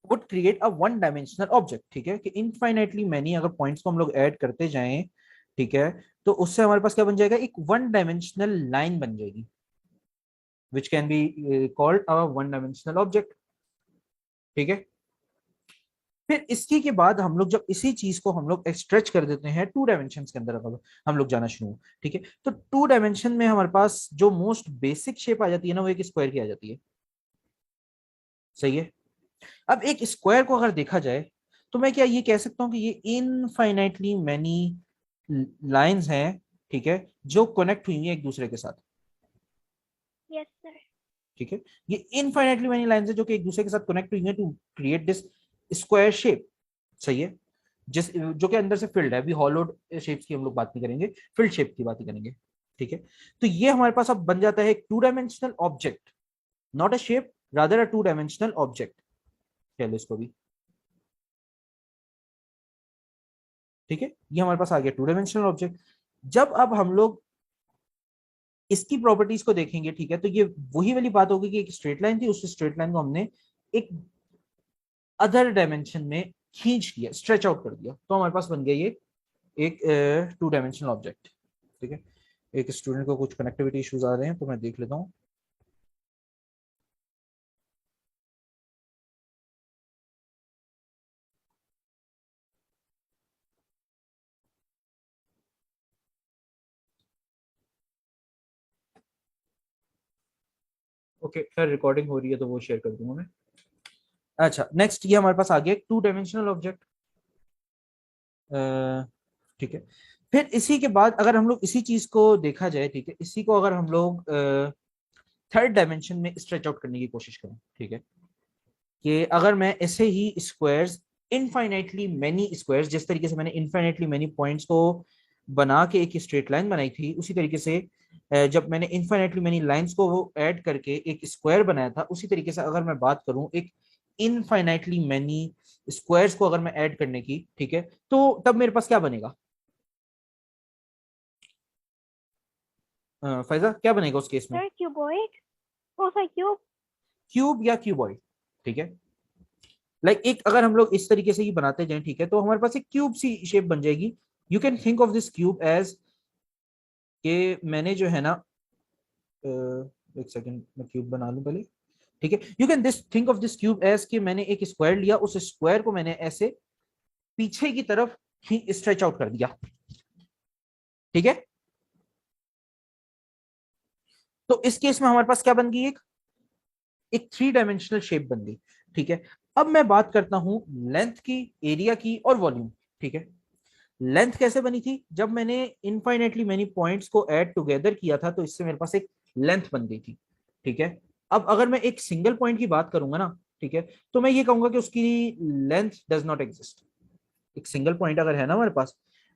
Would create a one dimensional object, ठीक है, कि इनफाइनाइटली मैनी अगर पॉइंट्स को हम लोग ऐड करते जाएं, ठीक है, तो उससे हमारे पास क्या बन जाएगा, एक वन डायमेंशनल लाइन बन जाएगी, which can be called a one dimensional object, ठीक है। फिर इसकी के बाद हम लोग जब इसी चीज को हम लोग स्ट्रेच कर देते हैं टू डायमेंशन के अंदर, अगर हम लोग जाना शुरू, ठीक है, तो टू डायमेंशन में हमारे पास जो मोस्ट बेसिक शेप आ जाती है ना, वो एक स्क्वायर की आ जाती है, सही है। अब एक स्क्वायर को अगर देखा जाए तो मैं क्या ये कह सकता हूं कि ये इनफाइनाइटली मैनी लाइंस हैं, ठीक है, जो कनेक्ट हुई हैं एक दूसरे के साथ, यस सर। ठीक है। ये इनफाइनाइटली मैनी लाइंस है जो कि एक दूसरे के साथ कनेक्ट हुई हैं to create this square shape, सही है, जिस जो कि अंदर से फिल्ड है, अभी हॉलोड शेप्स की हम लोग बात नहीं करेंगे, फिल्ड शेप की बात ही करेंगे, ठीक है। तो ये हमारे पास अब बन जाता है एक two dimensional object, not a shape, rather a two dimensional object, कह लो इसको भी, ठीक है। ये हमारे पास आ गया टू डायमेंशनल ऑब्जेक्ट। जब अब हम लोग इसकी प्रॉपर्टीज को देखेंगे, ठीक है, तो ये वही वाली बात होगी कि एक स्ट्रेट लाइन थी, उस स्ट्रेट लाइन को हमने एक अदर डायमेंशन में खींच दिया, स्ट्रेच आउट कर दिया, तो हमारे पास बन गया ये एक टू डायमेंशनल ऑब्जेक्ट, ठीक है। एक स्टूडेंट को कुछ कनेक्टिविटी इश्यूज आ रहे हैं, तो मैं देख लेता हूँ। ओके खैर, रिकॉर्डिंग हो रही है तो वो शेयर कर दूंगा मैं। अच्छा, नेक्स्ट ये हमारे पास आ गया टू डायमेंशनल ऑब्जेक्ट, ठीक है। फिर इसी के बाद अगर हम लोग इसी चीज को देखा जाए, ठीक है, इसी को अगर हम लोग थर्ड डायमेंशन में स्ट्रेच आउट करने की कोशिश करें, ठीक है, कि अगर मैं ऐसे ही स्क्वायर्स, इनफाइनाइटली मेनी स्क्वायर्स, जिस तरीके से मैंने इनफाइनाइटली मेनी पॉइंट्स को बना के एक स्ट्रेट लाइन बनाई थी, उसी तरीके से जब मैंने इनफाइनाइटली मेनी लाइंस को ऐड करके एक स्क्वायर बनाया था, उसी तरीके से अगर मैं बात करूं एक इनफाइनाइटली मेनी स्क्वायर्स को अगर मैं ऐड करने की, ठीक है, तो तब मेरे पास क्या बनेगा, फैजा क्या बनेगा उस केस में, सर क्यूबॉइड। ओ सर क्यूब। क्यूब या क्यूबॉइड, ठीक है। लाइक एक अगर हम लोग इस तरीके से ही बनाते जाएं, ठीक है, तो हमारे पास एक क्यूब सी शेप बन जाएगी। You can think of this cube as, कि मैंने जो है ना, एक सेकंड मैं क्यूब बना लूं पहले, ठीक है। You can this think of this cube as कि मैंने एक स्क्वायर लिया, उस स्क्वायर को मैंने ऐसे पीछे की तरफ ही स्ट्रेच आउट कर दिया, ठीक है। तो इस केस में हमारे पास क्या बन गई, एक एक थ्री डायमेंशनल शेप बन गई, ठीक है। अब मैं बात करता हूं लेंथ की, एरिया की और वॉल्यूम, ठीक है। लेंथ कैसे बनी थी, जब मैंने इनफाइनेटली मेनी पॉइंट्स को ऐड टुगेदर किया था, तो इससे मेरे पास एक लेंथ बन गई थी, ठीक है। अब अगर मैं एक सिंगल पॉइंट की बात करूंगा ना, ठीक है, तो मैं ये कहूंगा कि उसकी लेंथ डज नॉट एग्जिस्ट। एक सिंगल पॉइंट अगर है ना हमारे पास,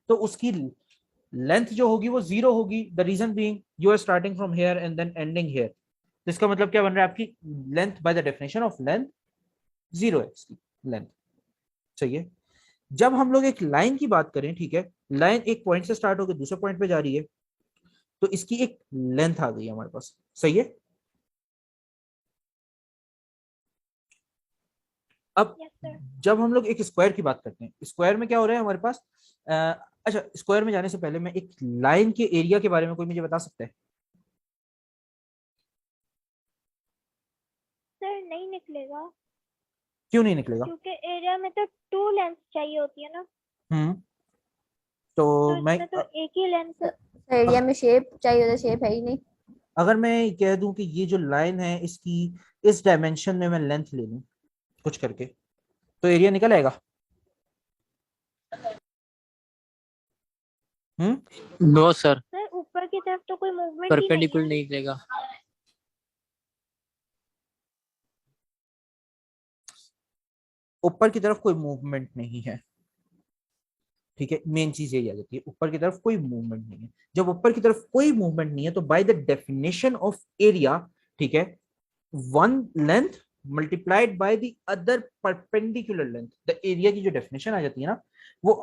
तो उसकी लेंथ जो होगी वो जीरो होगी, the reason being you are starting from here and then ending here, तो इसका मतलब क्या बन रहा है, आपकी length by the definition of length zero है, इसकी लेंथ, सही है। जब हम लोग एक लाइन की बात करें, ठीक है, लाइन एक पॉइंट से स्टार्ट होकर दूसरे पॉइंट पे जा रही है, तो इसकी एक लेंथ आ गई है हमारे पास, सही है। अब यस सर। जब हम लोग एक स्क्वायर की बात करते हैं, स्क्वायर में क्या हो रहा है हमारे पास, अच्छा स्क्वायर में जाने से पहले मैं एक लाइन के एरिया के बारे में कोई मुझे बता सकता है, सर नहीं निकलेगा, क्यों नहीं निकलेगा। क्योंकि एरिया में तो टू लेंथ चाहिए होती है ना। हम्म, तो तो मैं इसमें तो एक ही लेंथ है। एरिया में शेप चाहिए होता, शेप है ही नहीं। अगर मैं कह दूं कि ये जो लाइन है इसकी इस डायमेंशन में मैं लेंथ ले लूं कुछ करके, तो एरिया निकल आएगा। नो सर, सर ऊपर की तरफ तो कोई मूवमेंट ही नहीं परपेंडिकुलर है। नहीं निकलेगा। ऊपर की तरफ कोई मूवमेंट नहीं है, ठीक है, मेन चीज यही आ जाती है, ऊपर की तरफ कोई मूवमेंट नहीं है। जब ऊपर की तरफ कोई मूवमेंट नहीं है, तो bye the definition of area, ठीक है, one length multiplied by the other perpendicular length, the area की जो डेफिनेशन आ जाती है ना, वो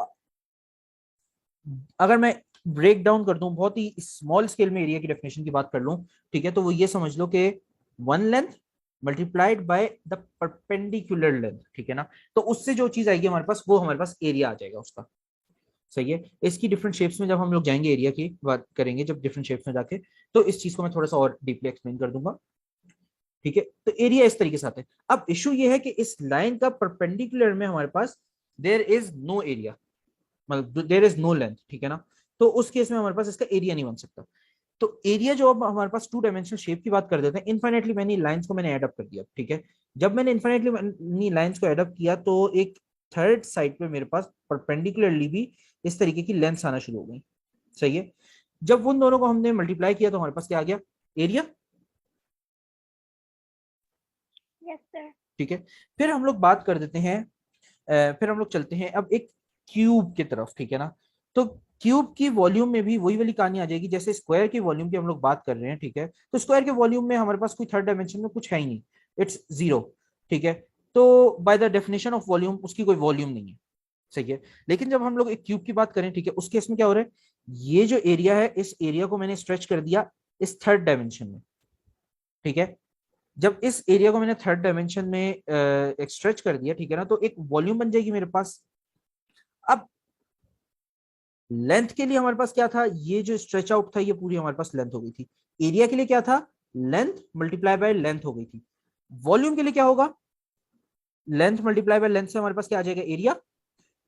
अगर मैं ब्रेक डाउन कर दूं, बहुत ही स्मॉल स्केल में एरिया की डेफिनेशन की बात कर लूं, ठीक है, तो वो ये समझ लो कि one length multiplied by the perpendicular length, ठीक है ना। तो उससे जो चीज आएगी हमारे पास, वो हमारे पास एरिया आ जाएगा उसका। सही है। इसकी डिफरेंट शेप्स में जब हम लोग जाएंगे, एरिया की बात करेंगे जब डिफरेंट शेप्स में जाके, तो इस चीज को मैं थोड़ा सा और डीपली एक्सप्लेन कर दूंगा। ठीक है, तो एरिया इस तरीके से आता है। अब इशू ये है कि इस लाइन का परपेंडिकुलर में हमारे पास देयर इज नो एरिया, मतलब देयर इज नो लेंथ, ठीक है ना। तो उस केस में हमारे पास इसका एरिया नहीं बन सकता। तो एरिया जो अब हमारे पास टू डायमेंशनल शेप की बात कर देते हैं, इनफाइनेटली मैंने लाइंस को मैंने एड अप कर दिया, ठीक है। जब मैंने इनफाइनेटली लाइंस को एड अप किया तो एक थर्ड साइड पे मेरे पास परपेंडिकुलरली भी इस तरीके की लेंथ आना शुरू हो गई। सही है। जब उन दोनों को हमने मल्टीप्लाई किया तो हमारे पास क्या आ गया, एरिया। Yes sir. ठीक है। फिर हम लोग बात कर देते हैं, फिर हम लोग चलते हैं अब एक क्यूब की तरफ, ठीक है ना। तो क्यूब की वॉल्यूम में भी वही वाली कहानी आ जाएगी जैसे स्क्वायर की वॉल्यूम की हम लोग बात कर रहे हैं, ठीक है। तो स्क्वायर के वॉल्यूम में हमारे पास कोई थर्ड डायमेंशन में कुछ है ही नहीं, इट्स जीरो, ठीक है। तो bye the definition of volume उसकी कोई वॉल्यूम नहीं है। सही है। लेकिन जब हम लोग एक क्यूब की बात करें, ठीक है, उस केस में क्या हो रहा है, ये जो एरिया है इस एरिया को मैंने स्ट्रेच कर दिया इस थर्ड डायमेंशन में, ठीक है। जब इस एरिया को मैंने थर्ड डायमेंशन में एक स्ट्रेच कर दिया, ठीक है ना, तो एक वॉल्यूम बन जाएगी मेरे पास। अब लेंथ के लिए हमारे पास क्या था, ये जो स्ट्रेच आउट था ये पूरी हमारे पास लेंथ हो गई थी। एरिया के लिए क्या था, लेंथ मल्टीप्लाई बाय लेंथ हो गई थी। वॉल्यूम के लिए क्या होगा, लेंथ मल्टीप्लाई बाय लेंथ से हमारे पास क्या आ जाएगा, एरिया।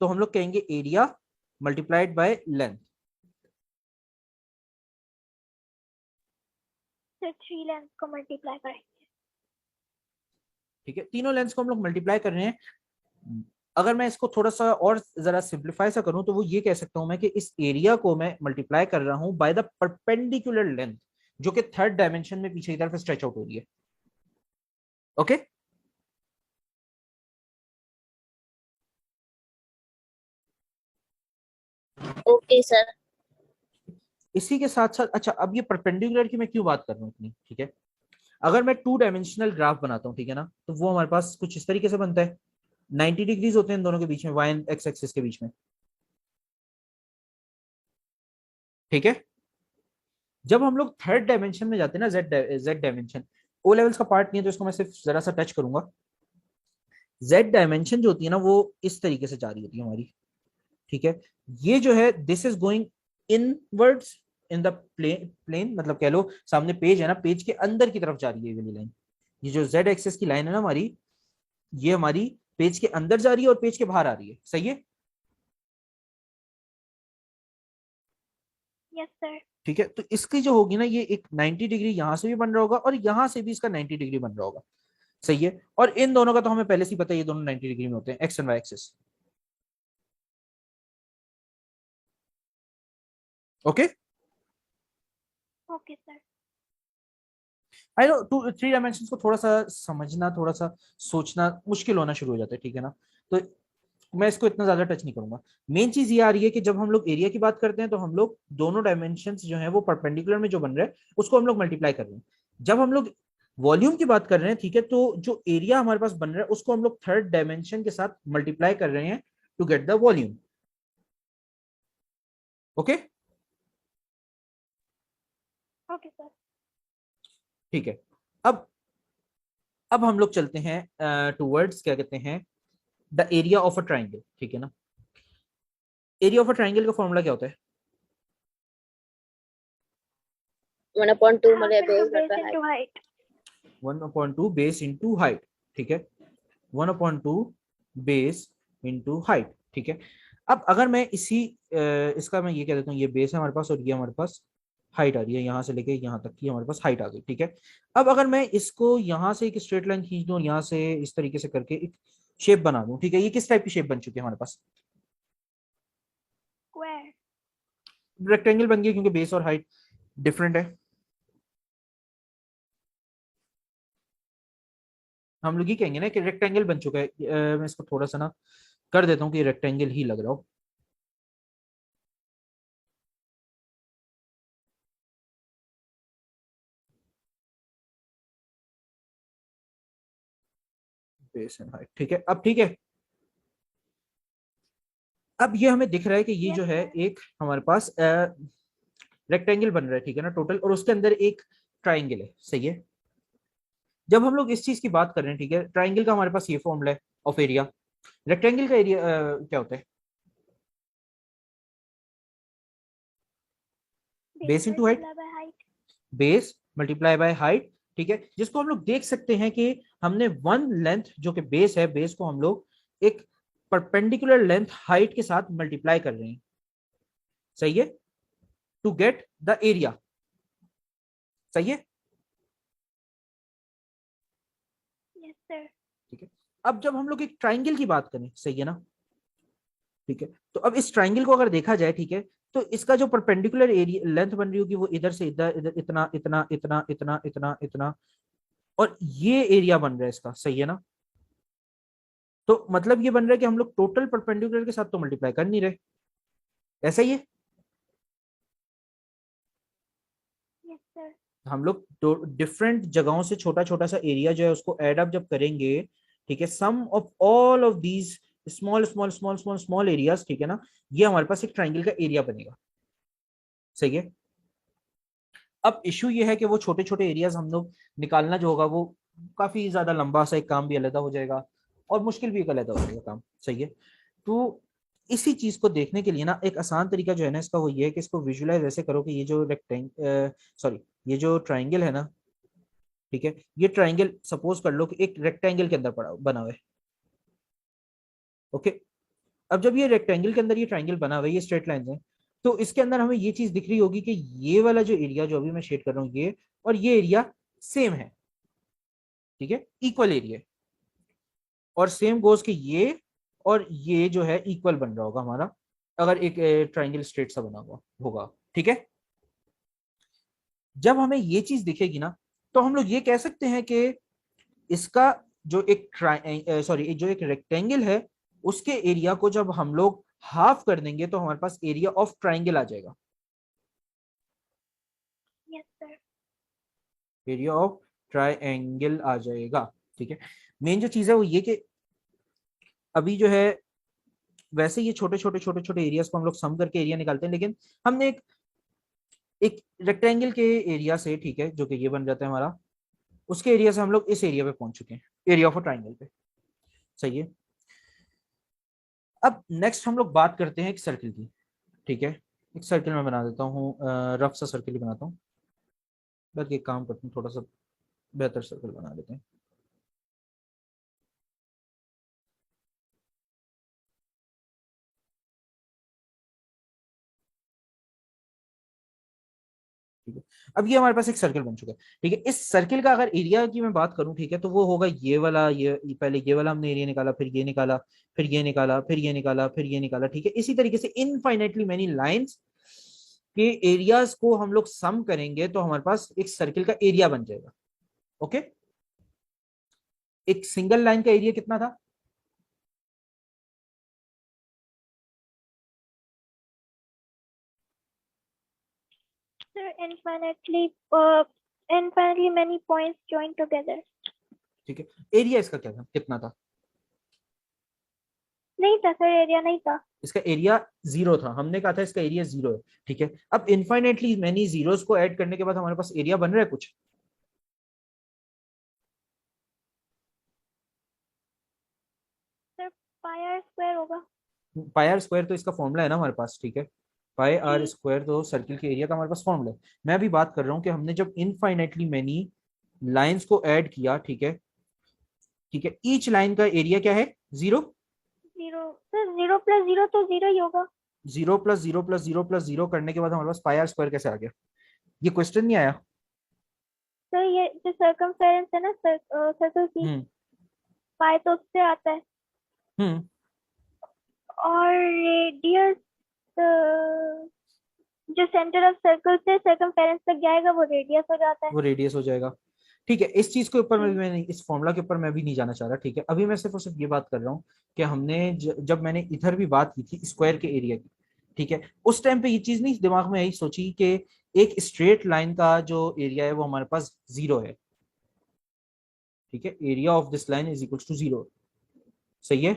तो हम लोग कहेंगे area multiplied by length. Sir 3 lens को मल्टीप्लाई करेंगे। ठीक है, तीनों लेंस को हम लोग मल्टीप्लाई कर रहे हैं। अगर मैं इसको थोड़ा सा और जरा सिंप्लीफाई सा करूं तो वो ये कह सकता हूं मैं कि इस एरिया को मैं मल्टीप्लाई कर रहा हूं बाय द परपेंडिकुलर लेंथ जो कि थर्ड डायमेंशन में पीछे की तरफ स्ट्रेच आउट हो रही है। ओके। Okay sir. इसी के साथ साथ, अच्छा अब ये परपेंडिकुलर की मैं क्यों बात कर रहा हूँ इतनी, ठीक है। अगर मैं टू डायमेंशनल ग्राफ बनाता हूँ, ठीक है ना, तो वो हमारे पास कुछ इस तरीके से बनता है। 90 डिग्रीज होते हैं इन दोनों के बीच में, वाई एंड एक्स एक्सिस के बीच में, ठीक है। जब हम लोग थर्ड डायमेंशन में जाते हैं ना, जेड डायमेंशन, ओ लेवल्स का पार्ट नहीं है तो इसको मैं सिर्फ जरा सा टच करूंगा। जेड डायमेंशन जो होती है ना वो इस तरीके से जा रही होती है हमारी, ठीक है। ये जो है this is going inwards in the plane, मतलब कह लो सामने पेज है ना, पेज के अंदर की तरफ जा रही है ये वाली लाइन। ये जो जेड एक्सिस की लाइन है ना हमारी, ये हमारी पेज के अंदर जा रही है और पेज के बाहर आ रही है। सही है। Yes sir. ठीक है, तो इसकी जो होगी ना, ये एक 90 डिग्री यहां से भी बन रहा होगा और यहां से भी इसका 90 डिग्री बन रहा होगा। सही है। और इन दोनों का तो हमें पहले से ही पता है, ये दोनों 90 डिग्री में होते हैं, X and Y axis. Okay. Okay sir. I know two three dimension को थोड़ा सा समझना, थोड़ा सा सोचना मुश्किल होना शुरू हो जाता है, ठीक है ना। तो मैं इसको इतना ज्यादा टच नहीं करूंगा। मेन चीज ये आ रही है कि जब हम लोग एरिया की बात करते हैं तो हम लोग दोनों डायमेंशन जो है वो परपेंडिकुलर में जो बन रहा है उसको हम लोग मल्टीप्लाई कर रहे हैं। जब हम लोग वॉल्यूम की बात कर रहे हैं, ठीक है, तो जो एरिया हमारे पास बन रहा है उसको हम लोग थर्ड डायमेंशन के साथ मल्टीप्लाई कर रहे हैं to get the volume. Okay. Okay sir. ठीक है। अब अब हम लोग चलते हैं टूवर्ड्स क्या कहते हैं, the area of a triangle, ठीक है ना। एरिया ऑफ अ ट्राइंगल का फॉर्मूला क्या होता है, 1/2 हाफ मतलब इंटू बेस बेस बटा into height. 1/2 base into height, ठीक है। 1/2 बेस इंटू हाइट, ठीक है। अब अगर मैं इसका मैं ये कह देता हूँ, ये बेस है हमारे पास और ये हमारे पास हाइट आ रही है, यहाँ से लेके यहाँ तक की हमारे पास हाइट आ गई, ठीक है। अब अगर मैं इसको यहाँ से एक स्ट्रेट लाइन खींच दूँ, यहाँ से इस तरीके से करके एक शेप बना दूँ, ठीक है, ये किस टाइप की शेप बन चुकी है हमारे पास, स्क्वायर। रेक्टेंगल बन गई क्योंकि बेस और हाइट डिफरेंट है। हम लोग ये कहेंगे ना कि रेक्टेंगल बन चुका है। मैं इसको थोड़ा सा ना कर देता हूँ कि रेक्टेंगल ही लग रहा हो। बेस एंड हाइट, ठीक है। अब ठीक है, अब ये हमें दिख रहा है कि ये यस जो है सर। एक हमारे पास रेक्टेंगल बन रहा है, ठीक है ना, टोटल, और उसके अंदर एक ट्राइंगल है। सही है। जब हम लोग इस चीज की बात कर रहे हैं, ठीक है, ट्राइंगल का हमारे पास ये फॉर्मूला है ऑफ एरिया, रेक्टेंगल का एरिया क्या होता है? Base into height, multiply by height. Base multiply by height, ठीक है, जिसको हम लोग देख सकते हैं कि हमने वन लेंथ जो कि बेस है, बेस को हम लोग एक परपेंडिकुलर लेंथ हाइट के साथ मल्टीप्लाई कर रहे हैं, सही है, टू गेट द एरिया, सही है। Yes, sir. ठीक है, अब जब हम लोग एक ट्राइंगल की बात करें, सही है ना, ठीक है, तो अब इस ट्राइंगल को अगर देखा जाए, ठीक है, तो इसका जो परपेंडिकुलर एरिया लेंथ बन रही होगी वो इधर से इधर, इधर इतना इतना इतना इतना इतना इतना, और ये एरिया बन रहा है इसका, सही है ना। तो मतलब ये बन रहा है कि हम लोग टोटल परपेंडिकुलर के साथ तो मल्टीप्लाई कर नहीं रहे, ऐसा ही है। Yes, sir. हम लोग डिफरेंट जगहों से छोटा छोटा सा एरिया जो है उसको एड अप जब करेंगे, ठीक है, sum of all of these small small small small small areas, ठीक है ना, ये हमारे पास एक ट्राइंगल का एरिया बनेगा, सही है। अब इश्यू ये है कि वो छोटे छोटे एरियाज हम लोग निकालना जो होगा वो काफी ज्यादा लंबा सा एक काम भी अलग हो जाएगा, और मुश्किल भी एक अलग हो जाएगा काम, सही है। तो इसी चीज को देखने के लिए ना एक आसान तरीका जो है ना इसका वो ये है कि इसको विजुलाइज ऐसे करो कि ये जो सॉरी, ये जो ट्राइंगल है ना, ठीक है, ये ट्राइंगल सपोज कर लो कि एक रेक्टेंगल के अंदर पड़ा बना हुआ है, ओके। अब जब ये रेक्टेंगल के अंदर ये ट्राइंगल बना हुआ है, ये स्ट्रेट लाइन है, तो इसके अंदर हमें ये चीज दिख रही होगी कि ये वाला जो एरिया जो अभी मैं शेड कर रहा हूँ ये और ये एरिया सेम है, ठीक है, इक्वल एरिया, और सेम गोज कि ये और ये जो है इक्वल बन रहा होगा हमारा, अगर एक ट्राइंगल स्ट्रेट सा बना हुआ होगा, ठीक है। जब हमें ये चीज दिखेगी ना, तो हम लोग ये कह सकते हैं कि इसका जो एक सॉरी जो एक रेक्टेंगल है उसके एरिया को जब हम लोग हाफ कर देंगे तो हमारे पास एरिया ऑफ ट्राइंगल आ जाएगा, Yes, sir. Area of triangle आ जाएगा, ठीक है। मेन जो चीज है वो ये कि अभी जो है वैसे ये छोटे छोटे छोटे छोटे एरियाज को हम लोग सम करके एरिया निकालते हैं, लेकिन हमने एक रेक्टेंगल के एरिया से, ठीक है, जो कि ये बन जाता है हमारा, उसके एरिया से हम लोग इस एरिया पे पहुंच चुके हैं, एरिया ऑफ अ ट्राइंगल पे, सही है। अब नेक्स्ट हम लोग बात करते हैं एक सर्किल की, ठीक है, एक सर्किल में बना देता हूँ, रफ सा सर्किल ही बनाता हूँ, बल्कि एक काम करते हैं थोड़ा सा बेहतर सर्कल बना लेते हैं। ठीक है, अब ये हमारे पास एक सर्कल बन चुका है, ठीक है। इस सर्किल का अगर एरिया की मैं बात करूं, ठीक है, तो वो होगा ये वाला, ये पहले ये वाला हमने एरिया निकाला, फिर ये निकाला, फिर ये निकाला, फिर ये निकाला, फिर ये निकाला, ठीक है। इसी तरीके से इनफाइनेटली मेनी लाइंस के एरियाज को हम लोग सम करेंगे तो हमारे पास एक सर्किल का एरिया बन जाएगा, ओके। एक सिंगल लाइन का एरिया कितना था? Sir, infinitely many points joined together. ठीक है, एरिया इसका क्या था, कितना था? नहीं था सर, एरिया नहीं था. इसका एरिया 0 था, हमने कहा था इसका एरिया 0 है, ठीक है। अब इनफाइनेटली मैनी जीरोस को ऐड करने के बाद हमारे पास एरिया बन रहा है कुछ, सर पाई आर स्क्वायर होगा. पाई आर स्क्वायर तो इसका फॉर्मूला है ना हमारे पास, ठीक है, पाई आर जी. स्क्वायर तो सर्किल के एरिया का हमारे पास फॉर्मूला है। मैं अभी बात कर रहा हूँ कि हमने जब इनफाइनेटली मैनी लाइंस को ऐड किया, ठीक है, ठीक है, ईच लाइन का एरिया क्या है? 0। 0 सर, 0 प्लस 0 तो 0 ही होगा. 0 प्लस 0 प्लस 0 प्लस 0 करने के बाद हमारे पास पाई आर स्क्वायर कैसे आ गया? ये क्वेश्चन नहीं आया? सर ये जो सर्कमफेरेंस है ना सर्कल की, हम्म पाई तो उससे आता है, हम्म और रेडियस जो सेंटर ऑफ सर्कल से सर्कमफेरेंस तक जाएगा वो रेडियस हो जाता है. वो रेडियस हो जाएगा, ठीक है। इस चीज के ऊपर जी. मैं इस फॉर्मूला के ऊपर मैं भी नहीं जाना चाह रहा, ठीक है। अभी मैं सिर्फ और सिर्फ ये बात कर रहा हूँ कि हमने जब मैंने इधर भी बात की थी स्क्वायर के एरिया की, ठीक है, उस टाइम पे ये चीज नहीं दिमाग में आई सोची कि एक स्ट्रेट लाइन का जो एरिया है वो हमारे पास 0 है, ठीक है, area of this line is equal to 0, सही है।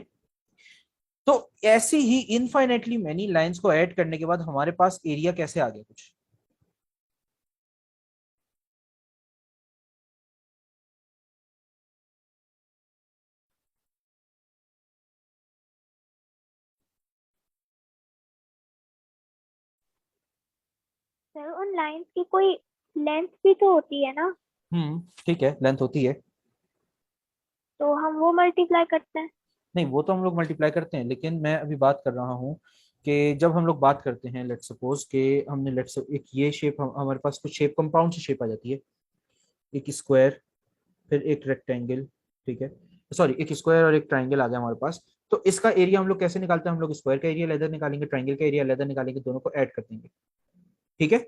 तो ऐसे ही इनफाइनेटली मैनी लाइंस को ऐड करने के बाद हमारे पास एरिया कैसे आ गया कुछ? सर उन लाइंस की कोई लेंथ भी तो होती है ना, ठीक है, लेंथ होती है। तो हम वो मल्टीप्लाई करते हैं। नहीं, वो तो हम लोग मल्टीप्लाई करते हैं, लेकिन मैं अभी बात कर रहा हूँ कि जब हम लोग बात करते हैं, लेट्स सपोज कि हमने लेट्स एक ये शेप, हमारे पास कुछ शेप कंपाउंड से शेप आ जाती है, एक स्क्वायर, फिर एक रेक्टेंगल, ठीक है, सॉरी एक स्क्वायर और एक ट्राइंगल आ गया हमारे पास। तो इसका एरिया हम लोग कैसे निकालते हैं? हम लोग स्क्वायर का एरिया लेदर निकालेंगे, ट्राइंगल का एरिया लेदर निकालेंगे, दोनों को ऐड कर देंगे, ठीक है,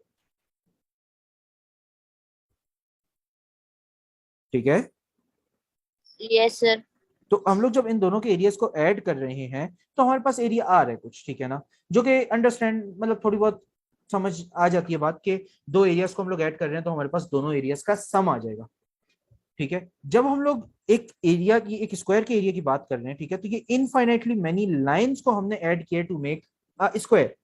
ठीक है। Yes, sir. तो हम लोग जब इन दोनों के एरियाज को ऐड कर रहे हैं तो हमारे पास एरिया आ रहा है कुछ, ठीक है ना, जो कि अंडरस्टैंड मतलब थोड़ी बहुत समझ आ जाती है बात कि दो एरियाज को हम लोग ऐड कर रहे हैं तो हमारे पास दोनों एरियाज का सम आ जाएगा, ठीक है। जब हम लोग एक एरिया की, एक स्क्वायर के एरिया की बात कर रहे हैं, ठीक है, तो ये इनफाइनाइटली मेनी लाइंस को हमने ऐड किया टू मेक अ स्क्वायर।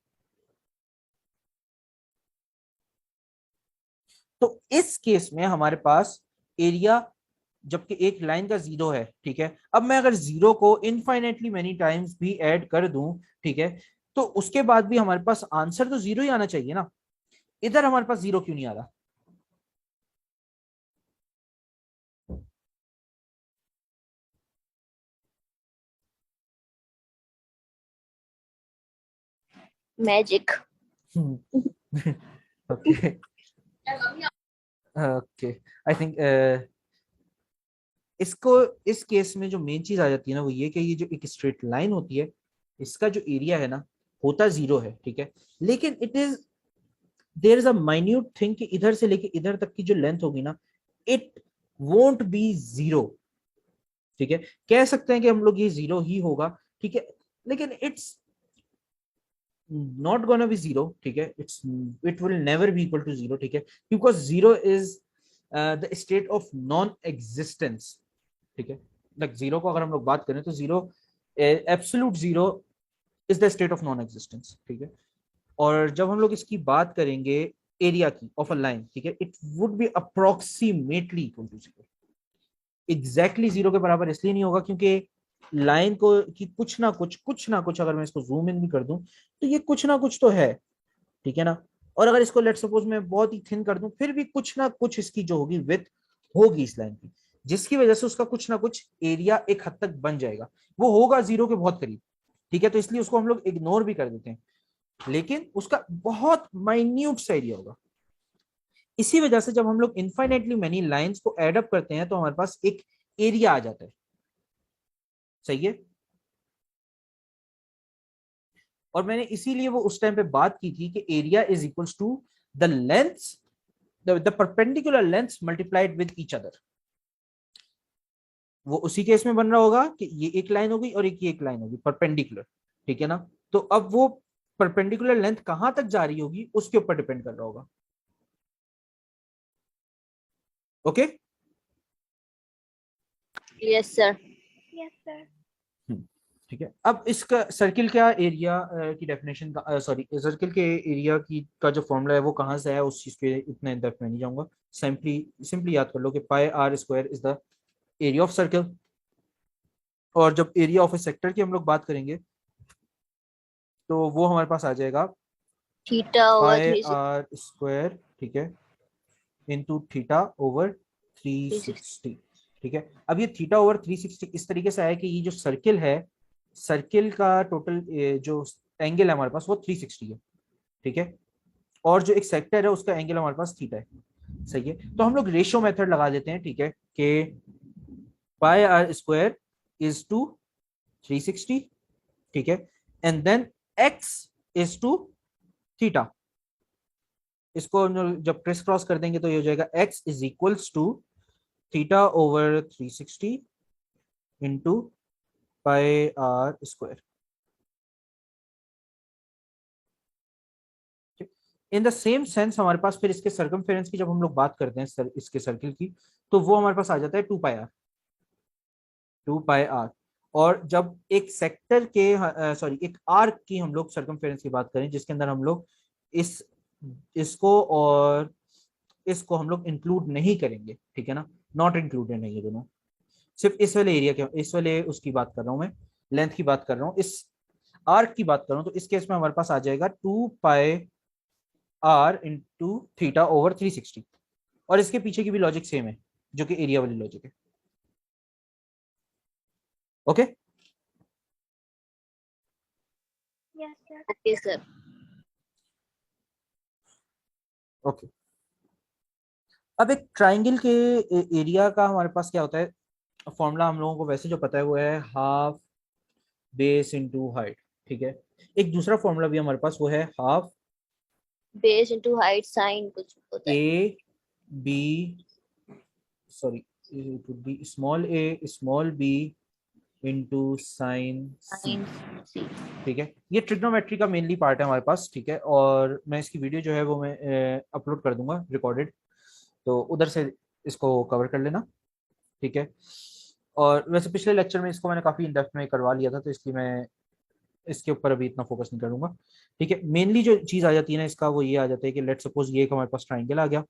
तो इस केस में हमारे पास एरिया, जबकि एक लाइन का जीरो है, ठीक है, अब मैं अगर जीरो को इनफाइनेटली मेनी टाइम्स भी ऐड कर दूं, ठीक है, तो उसके बाद भी हमारे पास आंसर तो जीरो ही आना चाहिए ना। इधर हमारे पास जीरो क्यों नहीं आ रहा? Magic. Okay, okay, I think इसको, इस केस में जो मेन चीज आ जाती है ना वो ये कि ये जो एक स्ट्रेट लाइन होती है, इसका जो एरिया है ना, होता जीरो है, ठीक है, लेकिन it is, there is a minute thing कि इधर से लेके इधर तक की जो लेंथ होगी ना, इट वोंट बी जीरो, ठीक है, कह सकते हैं कि हम लोग ये जीरो ही होगा, ठीक है, लेकिन it's not gonna be zero, ठीक है, it will never be equal to zero, ठीक है, because zero is the state of non existence, ठीक है, लाइक जीरो को अगर हम लोग बात करें तो zero, absolute zero is the state of non existence, ठीक है। और जब हम लोग इसकी बात करेंगे एरिया की ऑफ अ लाइन, ठीक है, it would be approximately equal to zero. Exactly zero के बराबर इसलिए नहीं होगा क्योंकि लाइन को की कुछ ना कुछ अगर मैं इसको जूम इन भी कर दूं तो ये कुछ ना कुछ तो है, ठीक है ना। और अगर इसको लेट सपोज मैं बहुत ही थिन कर दूं फिर भी कुछ ना कुछ इसकी जो होगी विथ होगी इस लाइन की, जिसकी वजह से उसका कुछ ना कुछ एरिया एक हद तक बन जाएगा, वो होगा जीरो के बहुत करीब, ठीक है, तो इसलिए उसको हम लोग इग्नोर भी कर देते हैं, लेकिन उसका बहुत माइन्यूट सा एरिया होगा। इसी वजह से जब हम लोग इनफाइनेटली मेनी लाइंस को एड अप करते हैं तो हमारे पास एक एरिया आ जाता है, सही है। और मैंने इसीलिए वो उस टाइम पे बात की थी कि area is equals to the length, the perpendicular length multiplied with each other. वो उसी केस में बन रहा होगा कि ये एक लाइन होगी और एक ये एक लाइन होगी परपेंडिकुलर, ठीक है ना। तो अब वो परपेंडिकुलर लेंथ कहां तक जा रही होगी उसके ऊपर डिपेंड कर रहा होगा, okay. Yes, sir. Yes sir. ठीक है, अब इसका सर्किल क्या एरिया की डेफिनेशन का, सॉरी सर्किल के एरिया की का जो फॉर्मूला है वो कहाँ से है, उस चीज पे इतना इन डेप्थ में नहीं जाऊंगा। सिंपली सिंपली याद कर लो कि pi R square is the area of circle. और जब एरिया ऑफ ए सेक्टर की हम लोग बात करेंगे तो वो हमारे पास आ जाएगा Theta over pi 360. R square, ठीक है, इंटू थीटा ओवर 360. 360, ठीक है। अब ये थीटा ओवर 360 इस तरीके से आया कि ये जो सर्किल है, सर्किल का टोटल जो एंगल है हमारे पास वो 360 है, ठीक है, और जो एक सेक्टर है उसका एंगल हमारे पास थीटा है, सही है। तो हम लोग रेशियो मेथड लगा देते हैं, ठीक है, कि pi R square is to 360, ठीक है, and then X is to theta. इसको हम लोग जब क्रिस क्रॉस कर देंगे तो ये हो जाएगा X is equals to theta over 360 into pi R square. In the same sense हमारे पास फिर इसके सर्कमफेरेंस की जब हम लोग बात करते हैं इसके सर्किल की, तो वो हमारे पास आ जाता है 2 पाई आर, 2 पाई आर। और जब एक सेक्टर के, सॉरी एक आर्क की हम लोग सर्कमफेरेंस की बात करें जिसके अंदर हम लोग इस इसको और इसको हम लोग इंक्लूड नहीं करेंगे, ठीक है ना, नॉट इंक्लूडेड है ये दोनों, सिर्फ इस वाले एरिया के, इस वाले उसकी बात कर रहा हूं मैं, लेंथ की बात कर रहा हूं, इस आर्क की बात कर रहा हूं, तो इस केस में हमारे पास आ जाएगा 2 पाई r इंटू थीटा ओवर 360, और इसके पीछे की भी लॉजिक सेम है जो कि एरिया वाली लॉजिक है। Okay Yes, sir. Okay, sir. Okay. अब एक ट्राइंगल के एरिया का हमारे पास क्या होता है, फॉर्मूला हम लोगों को वैसे जो पता है वो है हाफ बेस इनटू हाइट, ठीक है। एक दूसरा फॉर्मूला भी हमारे पास वो है half Base into height sin कुछ होता है। A B, sorry it would be small A small B into sine C, Sin C. ठीक है। ये ट्रिग्नोमेट्री का मेनली पार्ट है हमारे पास, ठीक है। और मैं इसकी वीडियो जो है वो मैं अपलोड कर दूंगा रिकॉर्डेड, तो उधर से इसको कवर कर लेना, ठीक है। और वैसे पिछले लेक्चर में इसको मैंने काफी इन डेप्थ में करवा लिया था, तो इसलिए मैं इसके ऊपर अभी इतना फोकस नहीं करूंगा, ठीक है। मेनली जो चीज आ जाती है ना इसका वो ये आ जाता है कि लेट सपोज ये एक हमारे पास ट्राइंगल आ गया,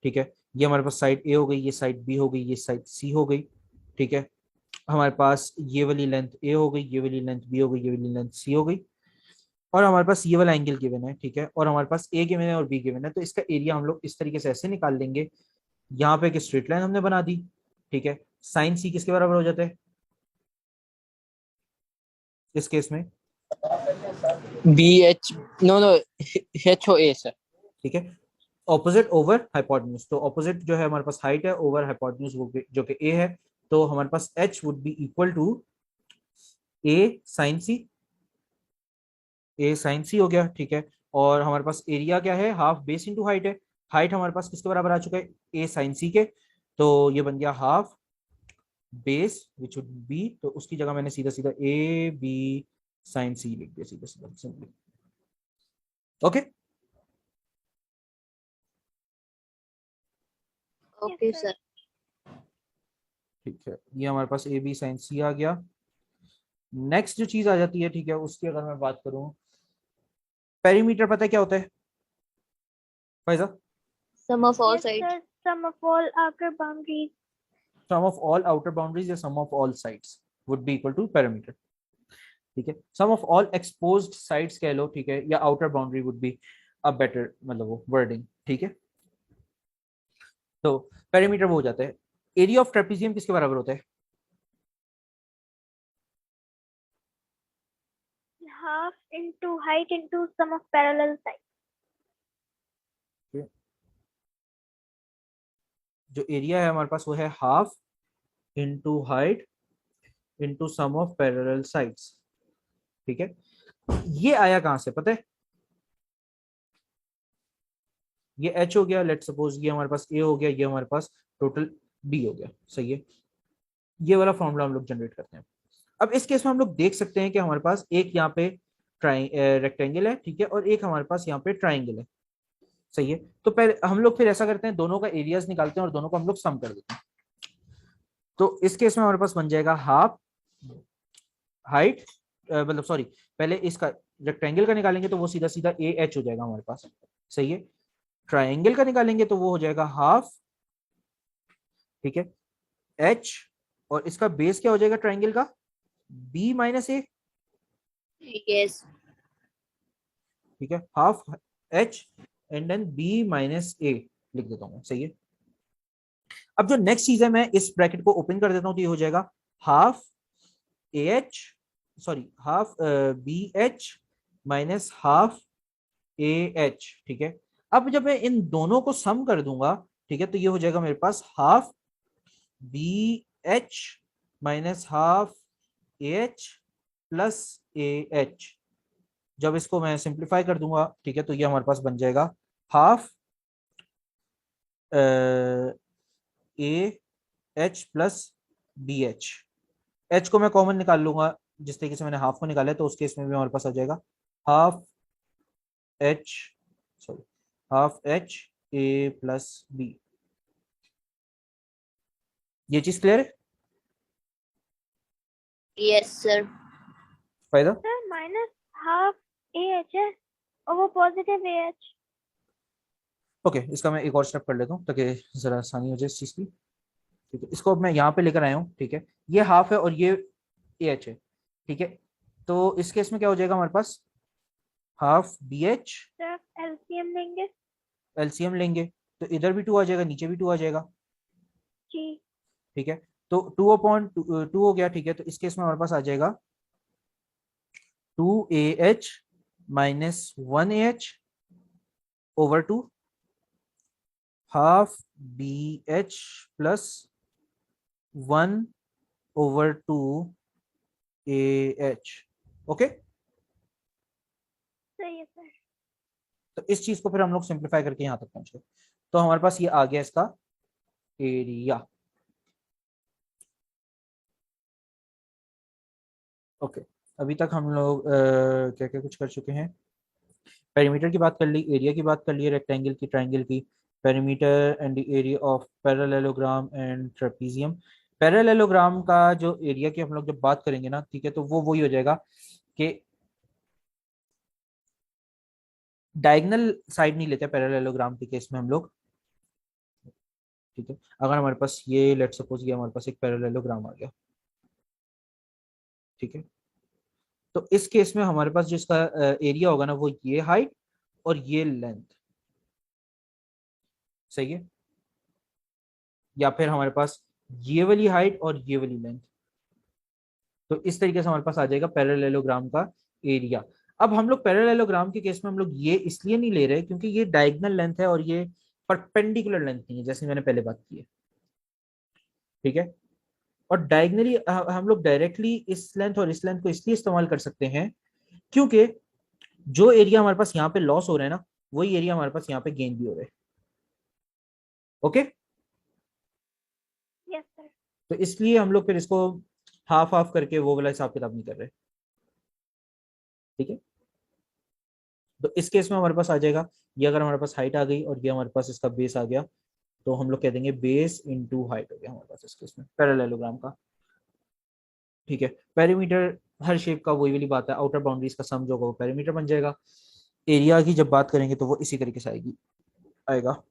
ठीक है। ये हमारे पास साइड ए हो गई, ये साइड बी हो गई, ये साइड सी हो गई, ठीक है। हमारे पास ये वाली लेंथ ए हो गई, ये वाली लेंथ बी हो गई, ये वाली लेंथ सी हो गई, और हमारे पास ये वाला एंगल गिवन है, ठीक है। और हमारे पास ए गिवन है और बी गिवन है, तो इसका एरिया हम लोग इस तरीके से ऐसे निकाल लेंगे। यहाँ पे एक स्ट्रेट लाइन हमने बना दी, ठीक है। साइन सी किसके बराबर हो जाता है इस केस में, BH, no, HOA सर। ठीक है। ऑपोजिट ओवर हाइपोटेन्यूज, तो ऑपोजिट जो है हमारे पास हाइट है ओवर हाइपोटेन्यूज जो कि ए है, तो हमारे पास h would be equal to A sine C, A sine C हो गया, ठीक है। और हमारे पास एरिया क्या है, हाफ बेस इंटू हाइट है। हाइट हमारे पास किसके बराबर आ चुका है, ए साइन सी के, तो ये बन गया half base which would B, तो उसकी जगह मैंने सीधा सीधा ए बी साइन सी लिख दिया, सीधा सीधा simply. Okay Okay, Yes, sir. ठीक है, ये हमारे पास ए बी साइन सी आ गया। नेक्स्ट जो चीज आ जाती है, ठीक है, उसकी अगर मैं बात करूं, पेरीमीटर पता है क्या होता है Faiza? Sum of all yes, sides. sir. Sum of all outer boundaries. Sum of all outer boundaries या sum of all sides would be equal to perimeter, ठीक है। Sum of all exposed sides कह लो, ठीक है, या outer boundary would be a better मतलब वो वर्डिंग, ठीक है। तो पेरीमीटर वो हो जाता है। एरिया ऑफ ट्रेपेजियम किसके बराबर होता है, Half into height into sum of parallel sides. जो एरिया है हमारे पास वो है half into height into sum of parallel sides, ठीक है। ये आया कहां से पता है, ये h हो गया, लेट सपोज ये हमारे पास a हो गया, ये हमारे पास टोटल b हो गया, सही है। ये वाला फॉर्मूला हम लोग जनरेट करते हैं। अब इस केस में हम लोग देख सकते हैं कि हमारे पास एक यहाँ पे रेक्टेंगल है, ठीक है, और एक हमारे पास यहाँ पे ट्राइंगल है, सही है। तो पहले हम लोग फिर ऐसा करते हैं, दोनों का एरियाज निकालते हैं और दोनों को हम लोग सम कर देते हैं। तो इस केस में हमारे पास बन जाएगा हाफ हाइट, मतलब सॉरी, पहले इसका रेक्टेंगल का निकालेंगे तो वो सीधा सीधा ए एच हो जाएगा हमारे पास, सही है। ट्राइंगल का निकालेंगे तो वो हो जाएगा हाफ, ठीक है, एच, और इसका बेस क्या हो जाएगा ट्राइंगल का, बी माइनस ए, Yes. ठीक है, half H and then B minus A लिख देता हूँ, सही है। अब जो नेक्स्ट चीज है, मैं इस ब्रैकेट को ओपन कर देता हूँ, तो ये हो जाएगा half A H, sorry half B H minus half A H, ठीक है। अब जब मैं इन दोनों को सम कर दूंगा, ठीक है, तो ये हो जाएगा मेरे पास half B H minus half A H plus A H. जब इसको मैं सिंप्लीफाई कर दूंगा, ठीक है, तो ये हमारे पास बन जाएगा half A H plus B H. एच को मैं कॉमन निकाल लूंगा, जिस तरीके से मैंने हाफ को निकाला है, तो उस केस में भी हमारे पास आ जाएगा half H, sorry half H A plus B. ये चीज क्लियर है Yes, sir. फायदा? Sir, minus half AH है और वो positive AH. ओके इसका मैं एक और स्टेप कर लेता हूँ ताकि जरा आसानी हो जाए इस चीज की, ठीक है। इसको अब मैं यहाँ पे लेकर आया हूँ, ठीक है, ये हाफ है और ये ए एच है, ठीक है। तो इस केस में क्या हो जाएगा हमारे पास, half B H, sir LCM लेंगे। एलसीएम लेंगे तो इधर भी 2 आ जाएगा, नीचे भी 2 आ जाएगा। जी। ठीक है, तो 2/2 हो गया। ठीक है, तो इस केस में हमारे पास आ जाएगा 2AH minus 1AH over 2 half BH plus 1/2 AH। Okay, सही है सर। तो इस चीज को फिर हम लोग सिंप्लीफाई करके यहां तक पहुंच गए। तो हमारे पास ये आ गया इसका एरिया। ओके, अभी तक हम लोग क्या क्या कुछ कर चुके हैं। पेरीमीटर की बात कर ली, एरिया की बात कर ली, रेक्टेंगल की, ट्राइंगल की, perimeter and the area of parallelogram and trapezium. Parallelogram का जो एरिया की हम लोग जब बात करेंगे ना, ठीक है, तो वो वही हो जाएगा कि डायगोनल साइड नहीं लेते पैरेललोग्राम के केस में हम लोग। ठीक है, अगर हमारे पास ये लेट सपोज ये हमारे पास एक पैरेललोग्राम आ गया, ठीक है, तो इस केस में हमारे पास जिसका एरिया होगा ना वो ये हाइट और ये लेंथ, सही है, या फिर हमारे पास ये वाली हाइट और ये वाली लेंथ। तो इस तरीके से हमारे पास आ जाएगा पैरेललोग्राम का एरिया। अब हम लोग पैरेललोग्राम के केस में हम लोग ये इसलिए नहीं ले रहे क्योंकि ये डायगोनल लेंथ है और ये परपेंडिकुलर लेंथ नहीं है, जैसे मैंने पहले बात की है। ठीक है, और डायगनली हम लोग डायरेक्टली इस लेंथ और इस लेंथ को इसलिए इस्तेमाल कर सकते हैं क्योंकि जो एरिया हमारे पास यहाँ पे लॉस हो रहा है ना, वही एरिया हमारे पास यहाँ पे गेन भी हो रहा है। Okay, yes sir. तो इसलिए हम लोग फिर इसको हाफ हाफ करके वो वाला हिसाब किताब नहीं कर रहे। ठीक है, तो इस केस में हमारे पास आ जाएगा ये, अगर हमारे पास हाइट आ गई और ये हमारे पास इसका बेस आ गया, तो हम लोग कह देंगे बेस इनटू हाइट हो गया हमारे पास इस केस में पैरेललोग्राम का। ठीक है, पेरीमीटर हर शेप का वही वाली बात है, आउटर बाउंड्रीज का सम जो होगा वो पेरीमीटर बन जाएगा। एरिया की जब बात करेंगे तो वो इसी तरीके से आएगा।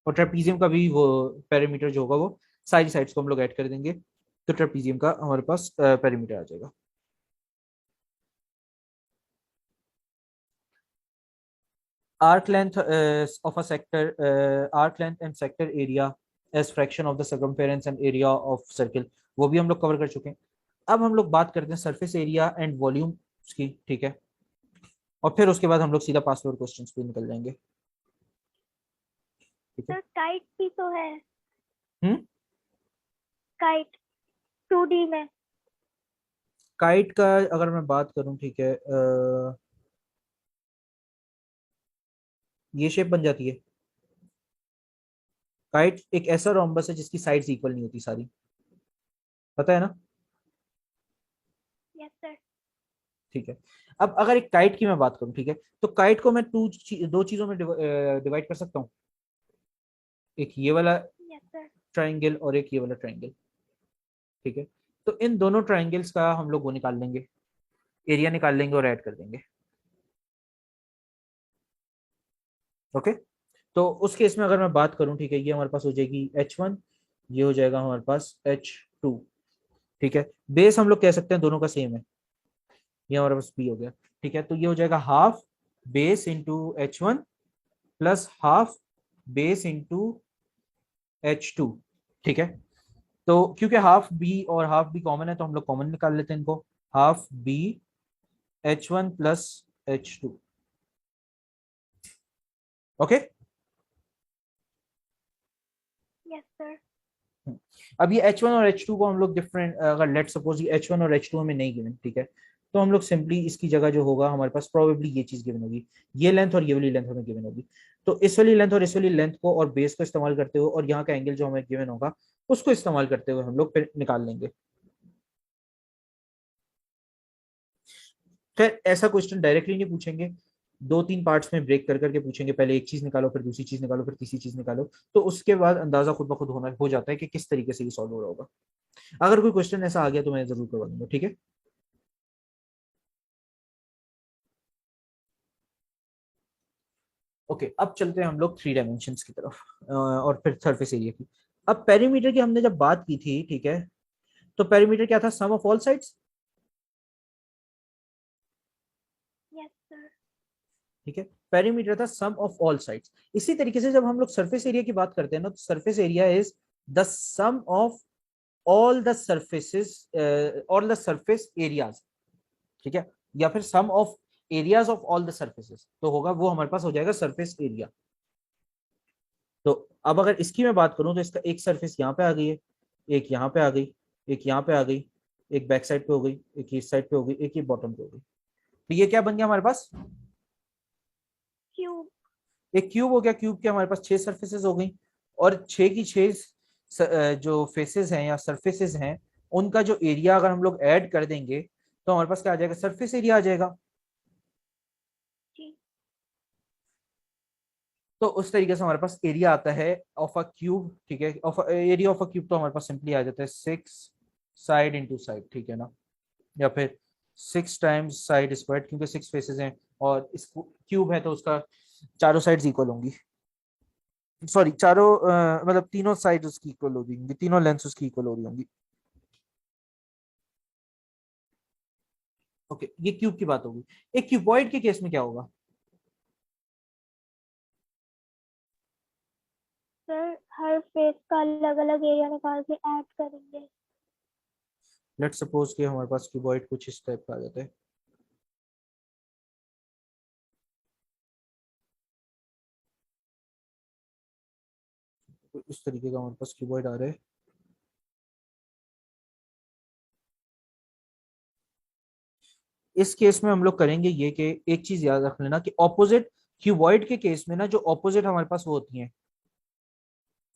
और ट्रेपीजियम का भी वो पेरीमीटर जो होगा वो सारी साइड्स को हम लोग ऐड कर देंगे, तो ट्रेपीजियम का हमारे पास पेरीमीटर आ जाएगा। arc length of a sector, arc length and sector area as fraction of the circumference and area of circle, वो भी हम लोग कवर कर चुके हैं। अब हम लोग बात करते हैं सरफेस एरिया एंड वॉल्यूम की। ठीक है, और फिर उसके बाद हम लोग सीधा पासवर्ड क्वेश्चंस पे निकल जाएंगे। ठीक है, सर काइट भी तो है। हम्म, काइट 2D में। काइट का अगर मैं बात करूं, ठीक है, ये शेप बन जाती है। काइट एक ऐसा रोम्बस है जिसकी साइड्स इक्वल नहीं होती सारी, पता है ना। Yes sir. ठीक है, अब अगर एक काइट की मैं बात करूं, ठीक है, तो काइट को मैं दो चीजों में डिवाइड कर सकता हूँ, एक ये वाला यस सर। ट्राइंगल और एक ये वाला ट्राइंगल। ठीक है, तो इन दोनों ट्राइंगल्स का हम लोग वो निकाल लेंगे, एरिया निकाल लेंगे और ऐड कर देंगे। ओके, तो उस केस में अगर मैं बात करूं, ठीक है, ये हमारे पास हो जाएगी H1, ये हो जाएगा हमारे पास H2। ठीक है, बेस हम लोग कह सकते हैं दोनों का सेम है, ये हमारे पास B हो गया। ठीक है, तो ये हो जाएगा half base into H1 plus half base into H2। ठीक है, तो क्योंकि हाफ बी और हाफ बी कॉमन है तो हम लोग कॉमन निकाल लेते हैं इनको, half B H1 plus H2। Okay, yes sir. अब ये H1 और H2 को हम लोग डिफरेंट, अगर लेट सपोज ये H1 और H2 हमें नहीं गिवन, ठीक है, तो हम लोग सिंपली इसकी जगह जो होगा हमारे पास प्रोबेबली ये चीज गिवन होगी, ये लेंथ और ये वाली लेंथ हमें गिवन होगी। तो इस वाली लेंथ और इस वाली लेंथ को और बेस को इस्तेमाल करते हुए और यहाँ का एंगल जो हमें गिवन होगा उसको इस्तेमाल करते हुए हम लोग फिर निकाल लेंगे। खैर ऐसा क्वेश्चन डायरेक्टली नहीं पूछेंगे, 2-3 पार्ट्स में ब्रेक कर करके पूछेंगे, पहले एक चीज निकालो, फिर दूसरी चीज निकालो, फिर तीसरी चीज निकालो, तो उसके बाद अंदाजा खुद ब खुद होना हो जाता है कि किस तरीके से ये सॉल्व हो रहा होगा। अगर कोई क्वेश्चन ऐसा आ गया तो मैं जरूर करवा दूंगा। ठीक है, ओके, अब चलते हैं हम लोग 3 डायमेंशंस की तरफ और फिर सरफेस एरिया की। अब पेरीमीटर की हमने जब बात की थी, ठीक है, तो पेरीमीटर क्या था, sum of all sides. Yes sir. ठीक है, पेरीमीटर था सम ऑफ ऑल साइड्स। इसी तरीके से जब हम लोग सरफेस एरिया की बात करते हैं ना, तो surface area is the sum of all the surfaces, all the surface areas, ठीक है, या फिर sum of areas of all the surfaces, तो होगा वो हमारे पास हो जाएगा सरफेस एरिया। तो अब अगर इसकी मैं बात करूं तो इसका एक सरफेस यहाँ पे आ गई है, एक यहाँ पे आ गई, एक यहाँ पे आ गई, एक बैक साइड पे हो गई, एक इस साइड पे हो गई, एक ये बॉटम पे हो गई। तो ये क्या बन गया हमारे पास, क्यूब। एक क्यूब हो गया। क्यूब के हमारे पास 6 सरफेसेस हो गई, और 6 की 6 जो फेसेस हैं या सरफेसेस हैं, उनका जो एरिया अगर हम लोग ऐड कर देंगे तो हमारे पास क्या आ जाएगा, सरफेस एरिया आ जाएगा। जी। तो उस तरीके से हमारे पास एरिया आता है ऑफ अ क्यूब, ठीक है, of area of a cube तो हमारे पास सिंपली आ जाता है 6 साइड इंटू साइड, ठीक है ना, या फिर 6 टाइम्स साइड स्क्वायर, क्योंकि 6 फेसेस हैं और इस क्यूब है तो उसका चारों साइड्स इक्वल होंगी, सॉरी चारों मतलब तीनों साइड उसकी इक्वल हो जाएंगी, तीनों लेंथ उसकी इक्वल हो रही होंगी। ओके, ये क्यूब की बात होगी। एक क्यूबॉइड के केस में क्या होगा, सर हर फेस का अलग अलग एरिया निकाल के ऐड करेंगे। लेट्स सपोज कि हमारे पास क्यूबॉइड कुछ इस टाइप का आ जाता है, तो इस तरीके का हमारे पास क्यूबॉइड आ रहा है। इस केस में हम लोग करेंगे ये कि एक चीज याद रख लेना कि ऑपोजिट क्यूबॉइड के केस में ना, जो ऑपोजिट हमारे पास वो होती हैं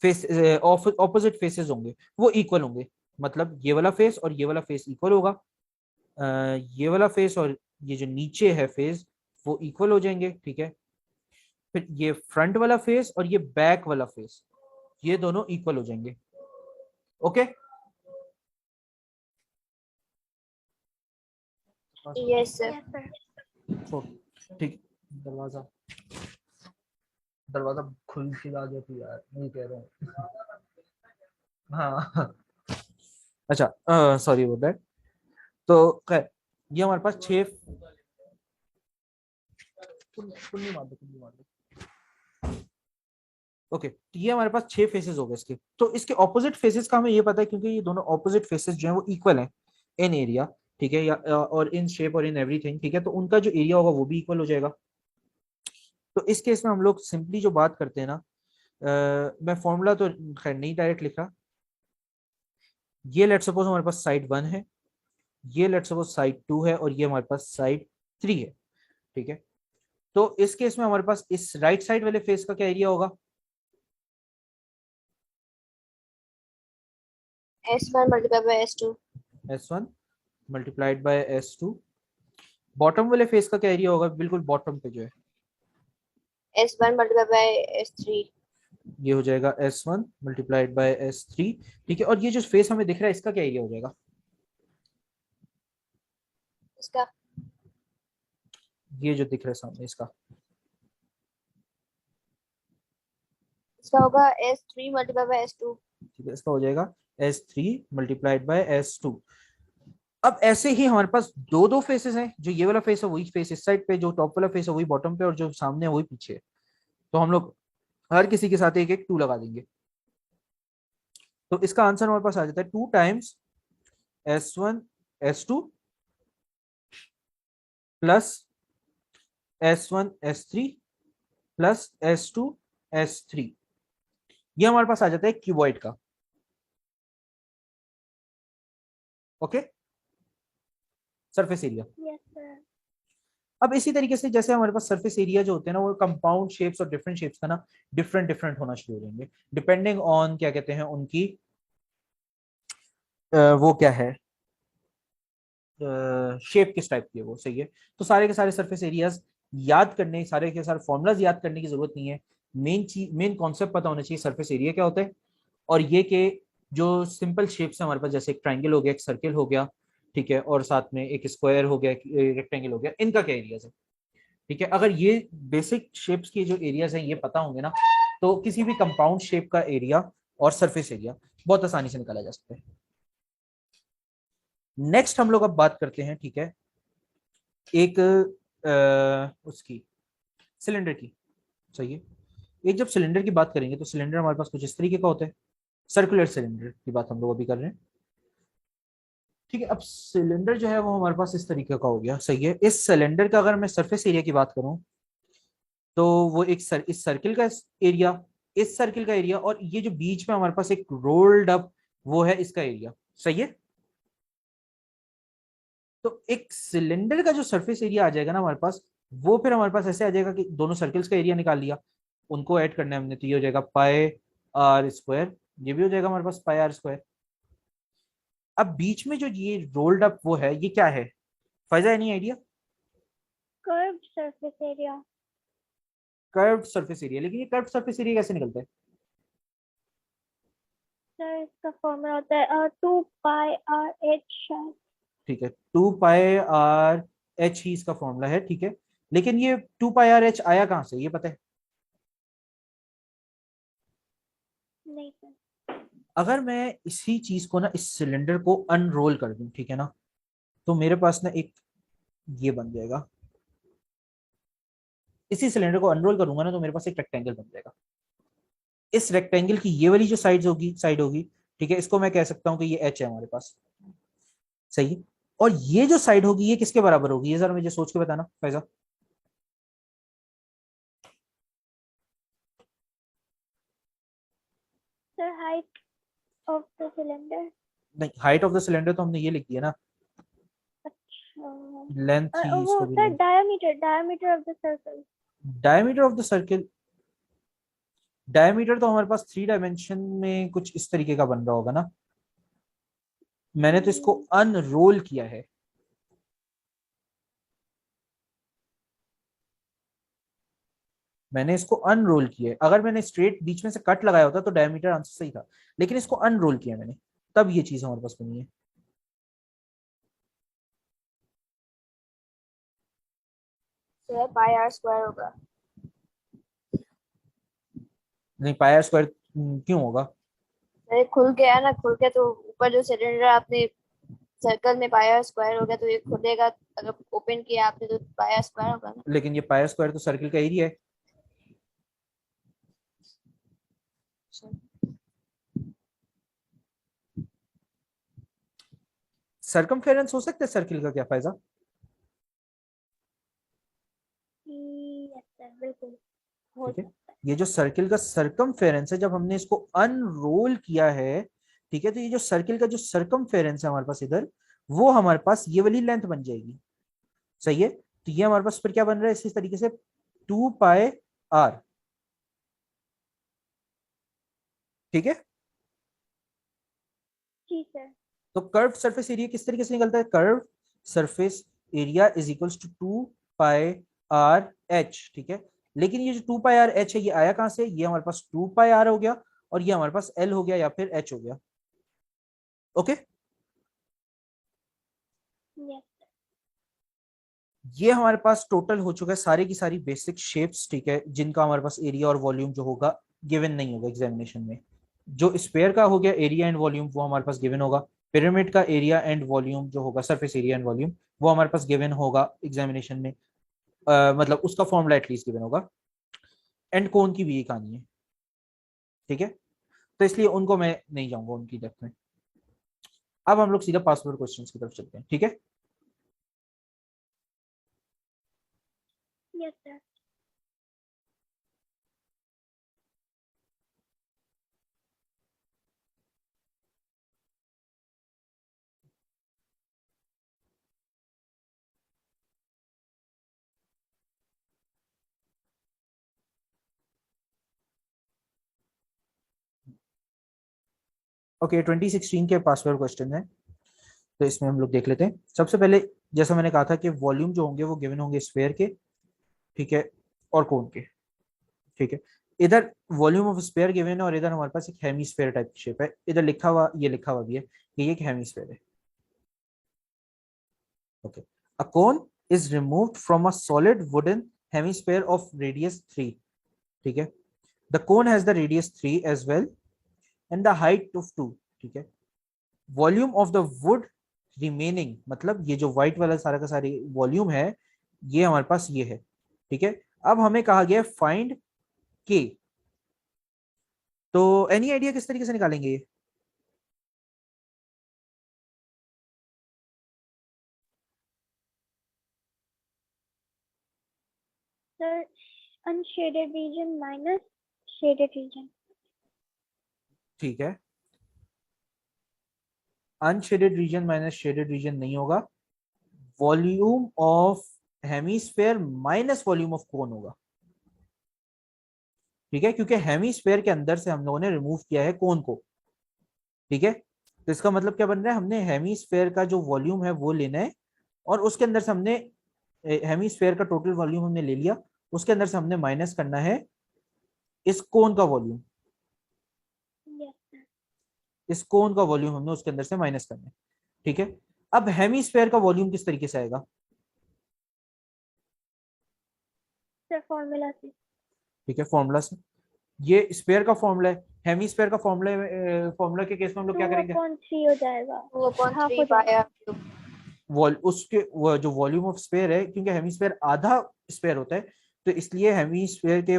फेस, ऑपोजिट फेसेस होंगे वो इक्वल होंगे। मतलब ये वाला फेस और ये वाला फेस इक्वल होगा, ये वाला फेस और ये जो नीचे है फेस वो इक्वल हो जाएंगे, ठीक है। फिर ये फ्रंट वाला फेस और ये बैक वाला फेस, ये दोनों इक्वल हो जाएंगे। Okay, yes sir. Yes sir. तो ठीक, दरवाजा दरवाजा खुल के आ जाती यार, नहीं कह रहा हूँ। हाँ, अच्छा, सॉरी अबाउट दैट। तो खैर ये हमारे पास 6, कुंडी मार दो, कुंडी मार दो। ओके, तो ये हमारे पास 6 फेसेस हो गए इसके। तो इसके ऑपोजिट फेसेस का हमें ये पता है, क्योंकि ये दोनों ऑपोजिट फेसेस जो है वो इक्वल हैं इन एरिया, ठीक है, या और इन शेप और इन एवरीथिंग, ठीक है, तो उनका जो एरिया होगा वो भी इक्वल हो जाएगा। तो इस केस में हम लोग सिंपली जो बात करते हैं ना, मैं फॉर्मूला तो खैर नहीं डायरेक्ट लिख रहा, ये लेट सपोज हमारे पास साइड 1 है, ये लेट सपोज साइड 2 है, और ये हमारे पास साइड 3 है, ठीक है। तो इस केस में हमारे पास इस राइट साइड वाले फेस का क्या एरिया होगा, S1 multiplied by S2। S1 multiplied by S2। Bottom वाले फेस का क्या एरिया होगा, बिल्कुल बॉटम पे जो है, S1 multiplied by S3। ये हो जाएगा S1 मल्टीप्लाइड बाय S3, ठीक है। और ये जो फेस हमें दिख रहा है इसका क्या एरिया हो जाएगा, इसका ये जो दिख रहा है सामने इसका, इसका होगा S3 multiplied by S2। ठीक है, इसका हो जाएगा S3 मल्टीप्लाइड बाय S2। अब ऐसे ही हमारे पास दो दो फेसेस हैं, जो ये वाला फेस है वही फेस इस साइड पे, जो टॉप वाला फेस है वही बॉटम पे, और जो सामने है वही पीछे है। तो हम लोग हर किसी के साथ एक एक 2 लगा देंगे। तो इसका आंसर हमारे पास आ जाता है 2 times S1 S2 plus S1 S3 plus S2 S3, ये हमारे पास आ जाता है क्यूबॉइड का। Okay, surface area. Yes sir. अब इसी तरीके से जैसे हमारे पास सरफेस एरिया जो होते हैं ना, वो कंपाउंड शेप्स और डिफरेंट शेप्स का ना डिफरेंट डिफरेंट होना शुरू हो जाएंगे, डिपेंडिंग ऑन क्या कहते हैं उनकी वो क्या है, शेप किस टाइप की है वो, सही है। तो सारे के सारे सरफेस एरियाज याद करने, सारे के सारे फॉर्मूलाज याद करने की जरूरत नहीं है। मेन चीज, मेन कॉन्सेप्ट पता होना चाहिए सरफेस एरिया क्या होता है, और ये के जो सिंपल शेप्स है हमारे पास, जैसे एक ट्राइंगल हो गया, एक सर्किल हो गया, ठीक है, और साथ में एक स्क्वायर हो गया, रेक्टेंगल हो गया, इनका क्या एरियाज है, ठीक है। अगर ये बेसिक शेप्स के जो एरियाज हैं ये पता होंगे ना, तो किसी भी कंपाउंड शेप का एरिया और सरफेस एरिया बहुत आसानी से निकाला जा सकता है। नेक्स्ट हम लोग अब बात करते हैं, ठीक है, एक उसकी सिलेंडर की, सही है। एक जब सिलेंडर की बात करेंगे तो सिलेंडर हमारे पास कुछ इस तरीके का होता है, सर्कुलर सिलेंडर की बात हम लोग अभी कर रहे हैं, ठीक है। अब सिलेंडर जो है वो हमारे पास इस तरीके का हो गया, सही है। इस सिलेंडर का अगर मैं सरफेस एरिया की बात करूं तो वो इस सर्किल का एरिया, इस सर्किल का एरिया, और ये जो बीच में हमारे पास एक रोल्ड अप वो है इसका एरिया, सही है। तो एक सिलेंडर का जो सरफेस एरिया आ जाएगा ना हमारे पास, वो फिर हमारे पास ऐसे आ जाएगा कि दोनों सर्कल्स का एरिया निकाल लिया, उनको ऐड करना है हमने, तो ये हो जाएगा पाई आर स्क्वायर, ये भी हो जाएगा हमारे पास पाई आर स्क्वायर। अब बीच में जो ये रोल्ड अप वो है ये क्या है फायदा, any idea? Curved surface area. Curved surface area, लेकिन ये कर्व्ड सरफेस एरिया कैसे निकलता है? सर इसका फॉर्मूला होता है 2 पाई आर एच शायद। ठीक है, 2 पाई आर एच ही इसका फॉर्मूला है, ठीक है। लेकिन ये 2 पाई आर एच आया कहां से, ये पता है? नहीं सर। अगर मैं इसी चीज को ना, इस सिलेंडर को अनरोल कर दूं, ठीक है ना, तो मेरे पास ना एक ये बन जाएगा, इसी सिलेंडर को अनरोल करूंगा ना तो मेरे पास एक रेक्टेंगल बन जाएगा। इस रेक्टेंगल की ये वाली जो साइड होगी, ठीक है, इसको मैं कह सकता हूं कि ये एच है हमारे पास, सही है। और ये जो साइड होगी ये किसके बराबर होगी, ये जरा मुझे सोच के बताना Faiza. Sir height of the cylinder. नहीं, हाइट ऑफ द सिलेंडर तो हमने ये लिख दिया ना, लेंथ ही वो इसको भी sir length. Diameter of the circle. Diameter of the circle, diameter तो हमारे पास 3 डायमेंशन में कुछ इस तरीके का बन रहा होगा ना, मैंने तो इसको अनरोल किया है, मैंने इसको अनरोल किया है। अगर मैंने स्ट्रेट बीच में से कट लगाया होता तो डायमीटर आंसर सही था, लेकिन इसको अनरोल किया मैंने, तब ये चीज हमारे पास बनी है। सर पाई आर स्क्वायर होगा। नहीं, पाई स्क्वायर क्यों होगा? सर खुल गया ना, खुल गया तो ऊपर जो सिलेंडर आपने सर्कल में पाई आर स्क्वायर हो गया, तो ये खुलेगा। अगर ओपन किया आपने तो पाई आर स्क्वायर होगा ना। लेकिन ये पाई स्क्वायर तो सर्किल का एरिया है। सरकमफेरेंस हो सकता है सर्किल का, क्या फायदा? यस सर बिल्कुल हो ठीक है, सकता ये जो सर्किल का सरकमफेरेंस है, जब हमने इसको अनरोल किया है, ठीक है, तो ये जो सर्किल का जो सरकमफेरेंस है हमारे पास इधर, वो हमारे पास ये वाली लेंथ बन जाएगी, सही है। तो ये हमारे पास फिर क्या बन रहा है इसी तरीके से, 2 पाई आर, ठीक है। जी सर। तो कर्व सरफेस एरिया किस तरीके से निकलता है, curve surface area is equals to 2 pi R H, ठीक है। लेकिन ये जो 2 पाई आर एच है ये आया कहां से, ये हमारे पास 2 पाई आर हो गया, और ये हमारे पास एल हो गया या फिर एच हो गया, ओके। यस ये हमारे पास टोटल हो चुका है सारी की सारी बेसिक शेप्स, ठीक है, जिनका हमारे पास एरिया और वॉल्यूम जो होगा गिवन नहीं होगा एग्जामिनेशन में। जो स्पेयर का हो गया एरिया एंड वॉल्यूम वो हमारे पास गिवन होगा, पिरामिड का एरिया एंड वॉल्यूम जो होगा, सरफेस एरिया एंड वॉल्यूम, वो हमारे पास गिवन होगा एग्जामिनेशन में, मतलब उसका फॉर्मूला एटलीस्ट गिवन होगा। एंड कोन की भी ये कहानी है, ठीक है, तो इसलिए उनको मैं नहीं जाऊंगा उनकी डेप्थ में। अब हम लोग सीधा पासवर्ड क्वेश्चन की तरफ चलते हैं, ठीक है। Yes sir. ओके, 2016 के पासवर्ड क्वेश्चन है, तो इसमें हम लोग देख लेते हैं। सबसे पहले जैसा मैंने कहा था कि वॉल्यूम जो होंगे वो गिवन होंगे स्फेयर के, ठीक है, और कोन के, ठीक है। इधर वॉल्यूम ऑफ स्फेयर गिवन है और इधर हमारे पास एक हेमीस्फेयर टाइप की शेप है, इधर लिखा हुआ, ये लिखा हुआ भी है कि ये एक हेमीस्फेयर है, okay. A cone is removed from a solid wooden hemisphere of radius 3, ठीक है। The cone has the radius 3 as well and the height of 2, ठीक है। Volume of the wood remaining, मतलब ये जो व्हाइट वाला सारा का सारी वॉल्यूम है ये हमारे पास ये है, ठीक है। अब हमें कहा गया फाइंड के, तो एनी आइडिया किस तरीके से निकालेंगे ये? Sir unshaded region minus shaded region. ठीक है, unshaded region minus shaded region नहीं होगा, volume of hemisphere minus volume of cone होगा। ठीक है, क्योंकि हेमीस्फेयर के अंदर से हम लोगों ने रिमूव किया है कोन को। ठीक है, तो इसका मतलब क्या बन रहा है, हमने हेमीस्फेयर का जो वॉल्यूम है वो लेना है, और उसके अंदर से हमने हेमीस्फेयर का टोटल वॉल्यूम हमने ले लिया, उसके अंदर से हमने माइनस करना है इस कोन का वॉल्यूम। Yes sir. इस कोन का वॉल्यूम हमने उसके अंदर से माइनस करना है। ठीक है, अब हेमीस्फेयर का वॉल्यूम किस तरीके से आएगा? सर फॉर्मूला से। ठीक है, फॉर्मूला से। ये स्फेयर का फॉर्मूला है, हेमीस्फेयर का फॉर्मूला, फॉर्मूला के केस में हम लोग क्या करेंगे? 2/3 हो जाएगा। 2/3 हो पाई जाएगा। R cube. उसके वो जो वॉल्यूम ऑफ स्फेयर है, क्योंकि हेमीस्फेयर आधा स्फेयर होता है, तो इसलिए हेमीस्फेयर के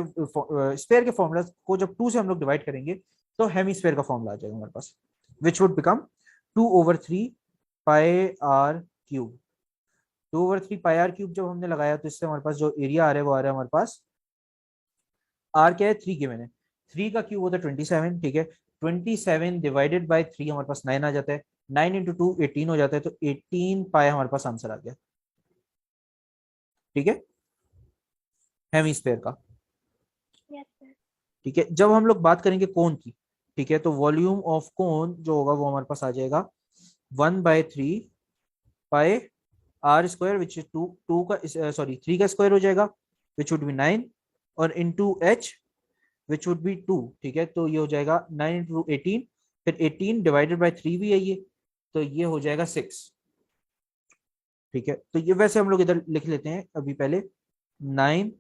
स्फेयर के फॉर्मूला को जब 2 से हम लोग डिवाइड करेंगे तो हेमीस्फेयर का फॉर्मूला आ जाएगा हमारे पास, which would become 2/3 pi R cube. 2/3 pi R cube जब हमने लगाया तो इससे हमारे पास जो एरिया आ रहा है वो आ रहा है हमारे पास, आर क्या है 3 के, मैंने 3 का क्यूब होता है 27। ठीक है, 27 डिवाइडेड बाय 3 हमारे पास 9 आ जाता है, 9 इंटू 2 18 हो जाता है, तो 18 पाई हमारे पास आंसर आ गया। ठीक है, हेमीस्फेयर का। Yes sir. ठीक है, जब हम लोग बात करेंगे कोन की, ठीक है, तो वॉल्यूम ऑफ कोन जो होगा वो हमारे पास आ जाएगा 1/3 pi R square, which is two का सॉरी 3 का स्क्वायर हो जाएगा, विच वुड बी 9, और into H which would be 2। ठीक है, तो ये हो जाएगा 9 इंटू 18, फिर 18 डिवाइडेड बाई 3 भी है ये, तो ये हो जाएगा 6। ठीक है, तो ये वैसे हम लोग इधर लिख लेते हैं अभी पहले, 9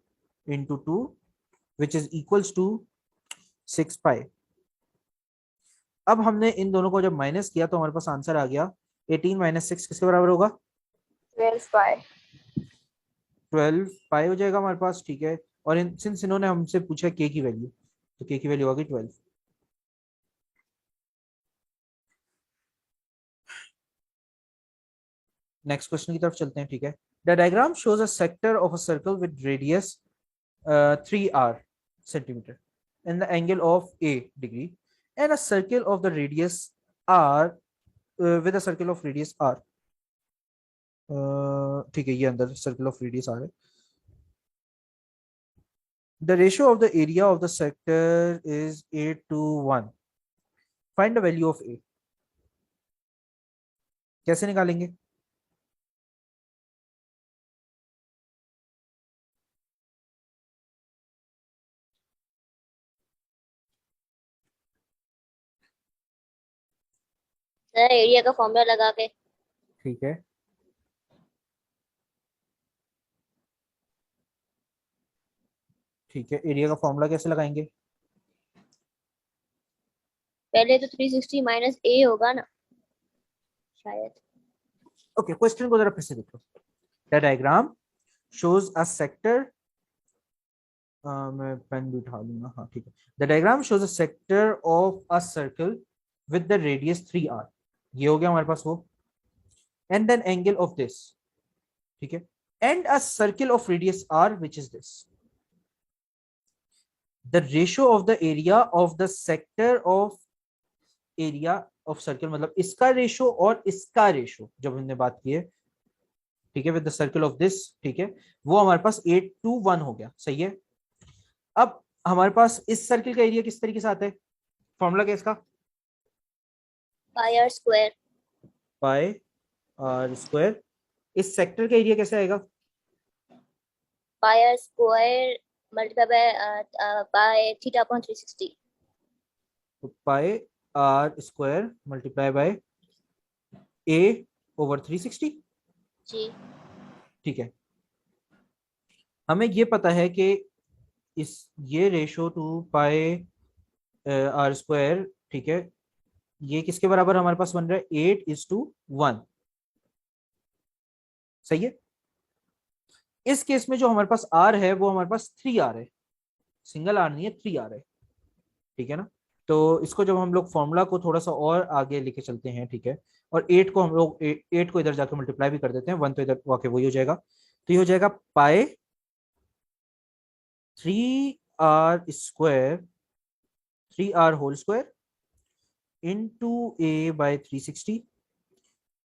into 2 which is equals to 6 pi. अब हमने इन दोनों को जब माइनस किया तो हमारे पास आंसर आ गया 18 माइनस 6 किसके बराबर होगा? 12 पाई। 12 पाई हो जाएगा हमारे पास। ठीक है, और सिंस इन्होंने हमसे पूछा के की वैल्यू, तो के की वैल्यू आ गई 12। नेक्स्ट क्वेश्चन की तरफ चलते हैं। ठीक है, the diagram shows a sector of a circle with radius 3r centimeter and the angle of a degree, and a circle of the radius r with a circle of radius r। ठीक है, ये अंदर circle of radius r है। The ratio of the area of the sector is 8 to 1। Find the value of a। कैसे निकालेंगे? Sir area का formula लगा के। ठीक है, ठीक है, एरिया का फॉर्मूला कैसे लगाएंगे? पहले तो 360 माइनस ए होगा ना शायद। ओके, क्वेश्चन को जरा फिर से देखो। The diagram shows a sector, मैं पेन भी उठा लूंगा, हाँ ठीक है। The diagram shows a sector of a circle with the radius 3r। ये हो गया हमारे पास वो, and an angle of this. ठीक है, and a circle of radius r which is this. The ratio of the area of the sector of area of circle, मतलब इसका रेशो और इसका रेशो जब हमने बात की है, ठीक है, with the circle of this, ठीक है, वो हमारे पास 8 to 1 हो गया। सही है, अब हमारे पास इस सर्कल का एरिया किस तरीके से आता है? फॉर्मूला क्या है इसका? Pi R square. Pi R square. इस सेक्टर का एरिया कैसे आएगा? Pi R square multiply by by theta upon 360। तो pi R square multiply by a/360। जी। ठीक है, हमें ये पता है कि इस ये ratio to pi R square, ठीक है, ये किसके बराबर हमारे पास बन रहा है? 8:1। सही है, इस केस में जो हमारे पास आर है वो हमारे पास 3R है, सिंगल आर नहीं है, 3R है, ठीक है ना। तो इसको जब हम लोग फॉर्मूला को थोड़ा सा और आगे लेके चलते हैं, ठीक है, और 8 को हम लोग 8 को इधर जाकर मल्टीप्लाई भी कर देते हैं, 1 तो इधर वाकई वही हो जाएगा, तो ये हो जाएगा pi 3R square 3R whole square into a by 360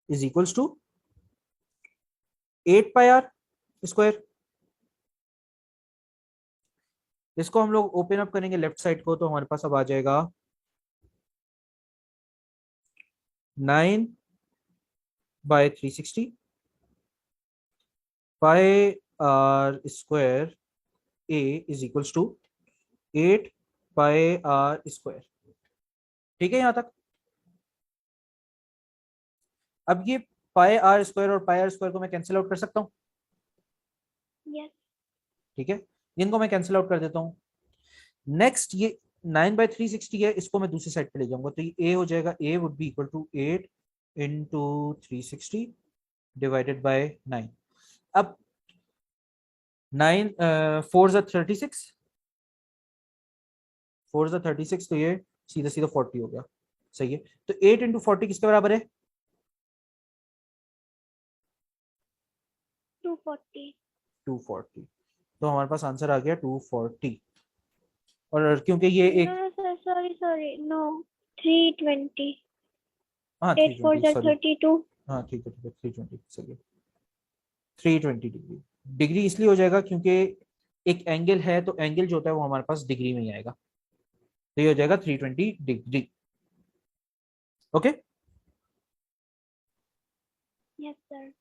is equals to 8 pi R square. इसको हम लोग ओपन अप करेंगे लेफ्ट साइड को, तो हमारे पास अब आ जाएगा 9 by 360 pi R square a is equals to 8 pi R square. ठीक है यहां तक। अब ये पाई आर स्क्वायर और पाई आर स्क्वायर को मैं कैंसिल आउट कर सकता हूं, यस ठीक है, इनको मैं कैंसिल आउट कर देता हूं। नेक्स्ट ये 9 बाय 360 है, इसको मैं दूसरी साइड पे ले जाऊंगा, तो ये a हो जाएगा, a would be equal to 8 into 360 divided by 9। अब 9 4 जा 36 4 जा 36, तो ये सीधा सीधा 40 हो गया, सही है। तो 8 इंटू 40 किसके बराबर है? 240 240। तो हमारे पास आंसर आ गया 240। और क्योंकि ये एक नो सर सॉरी नो 320 हाँ 8 4 320 सॉरी, 32 हाँ ठीक है 320 सही है। 320 डिग्री, डिग्री इसलिए हो जाएगा क्योंकि एक एंगल है, तो एंगल जो होता है वो हमारे पास डिग्री में ही आएगा, तो ये हो जाएगा 320 डिग्री। ओके, यस सर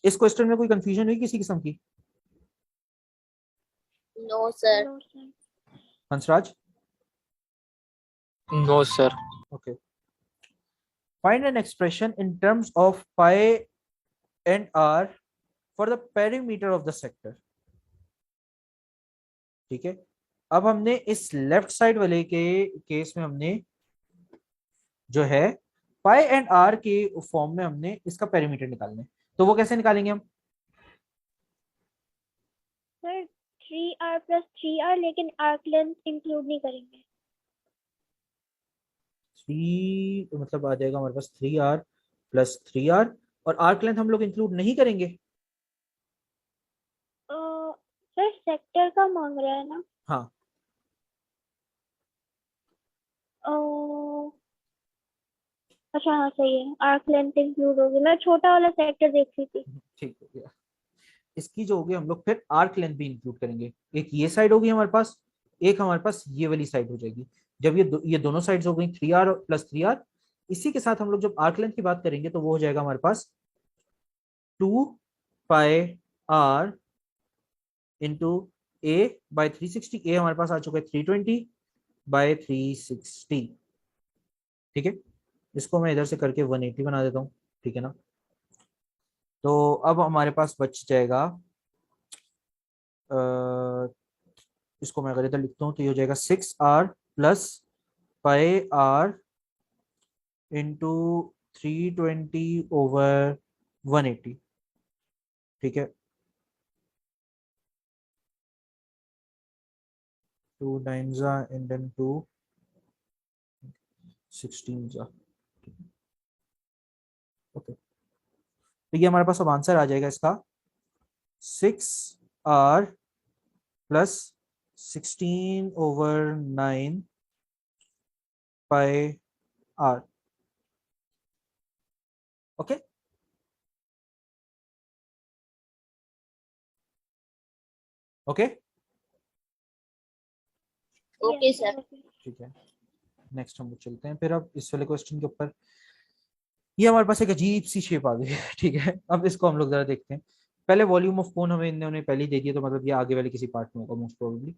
इस क्वेश्चन में कोई कंफ्यूजन हुई किसी किस्म की? No sir. No sir Hansraj? No sir. Okay, find an expression in terms of pi and R for the perimeter of the sector. ठीक है, अब हमने इस लेफ्ट साइड वाले के केस में हमने जो है पाई एंड आर के फॉर्म में हमने इसका पेरीमीटर निकालना है, तो वो कैसे निकालेंगे हम? सर 3R प्लस 3R, लेकिन आर्क लेंथ इंक्लूड नहीं करेंगे। 3 मतलब आ जाएगा हमारे पास 3R प्लस 3R, और आर्क लेंथ हम लोग इंक्लूड नहीं करेंगे। सर सेक्टर का मांग रहा है ना। हाँ अच्छा हाँ सही है, आर्क लेंथ इंक्लूड होगी। मैं छोटा वाला सेक्टर देख रही थी। ठीक हो गया। इसकी जो होगी हम लोग फिर आर्क लेंथ भी इंक्लूड करेंगे, एक ये साइड होगी हमारे पास, एक हमारे पास ये वाली साइड हो जाएगी। जब ये दोनों साइड्स हो गई 3R प्लस 3R, इसी के साथ हम लोग जब आर्क लेंथ की बात करेंगे तो वो हो जाएगा हमारे पास 2 पाई आर इंटू ए बाय 360। ए हमारे पास आ चुका है 320 बाय 360, ठीक है। इसको मैं इधर से करके 180 बना देता हूँ, ठीक है ना। तो अब हमारे पास बच जाएगा इसको मैं अगर इधर लिखता हूँ तो ये हो जाएगा 6R plus pi R into 320 over 180, ठीक है। 2 9 जा and then 2 16 जा, ओके। तो ये हमारे पास अब आंसर आ जाएगा इसका 6R plus 16 over 9 pi R, okay. Okay okay sir. ठीक है, नेक्स्ट हम लोग चलते हैं फिर अब इस वाले क्वेश्चन के ऊपर। ये हमारे पास एक अजीब सी शेप आ गई है, ठीक है। अब इसको हम लोग जरा देखते हैं। पहले वॉल्यूम ऑफ कोन हमें इन्होंने पहले ही दे दिया, तो मतलब ये आगे वाले किसी पार्ट में होगा मोस्ट प्रोबेबली।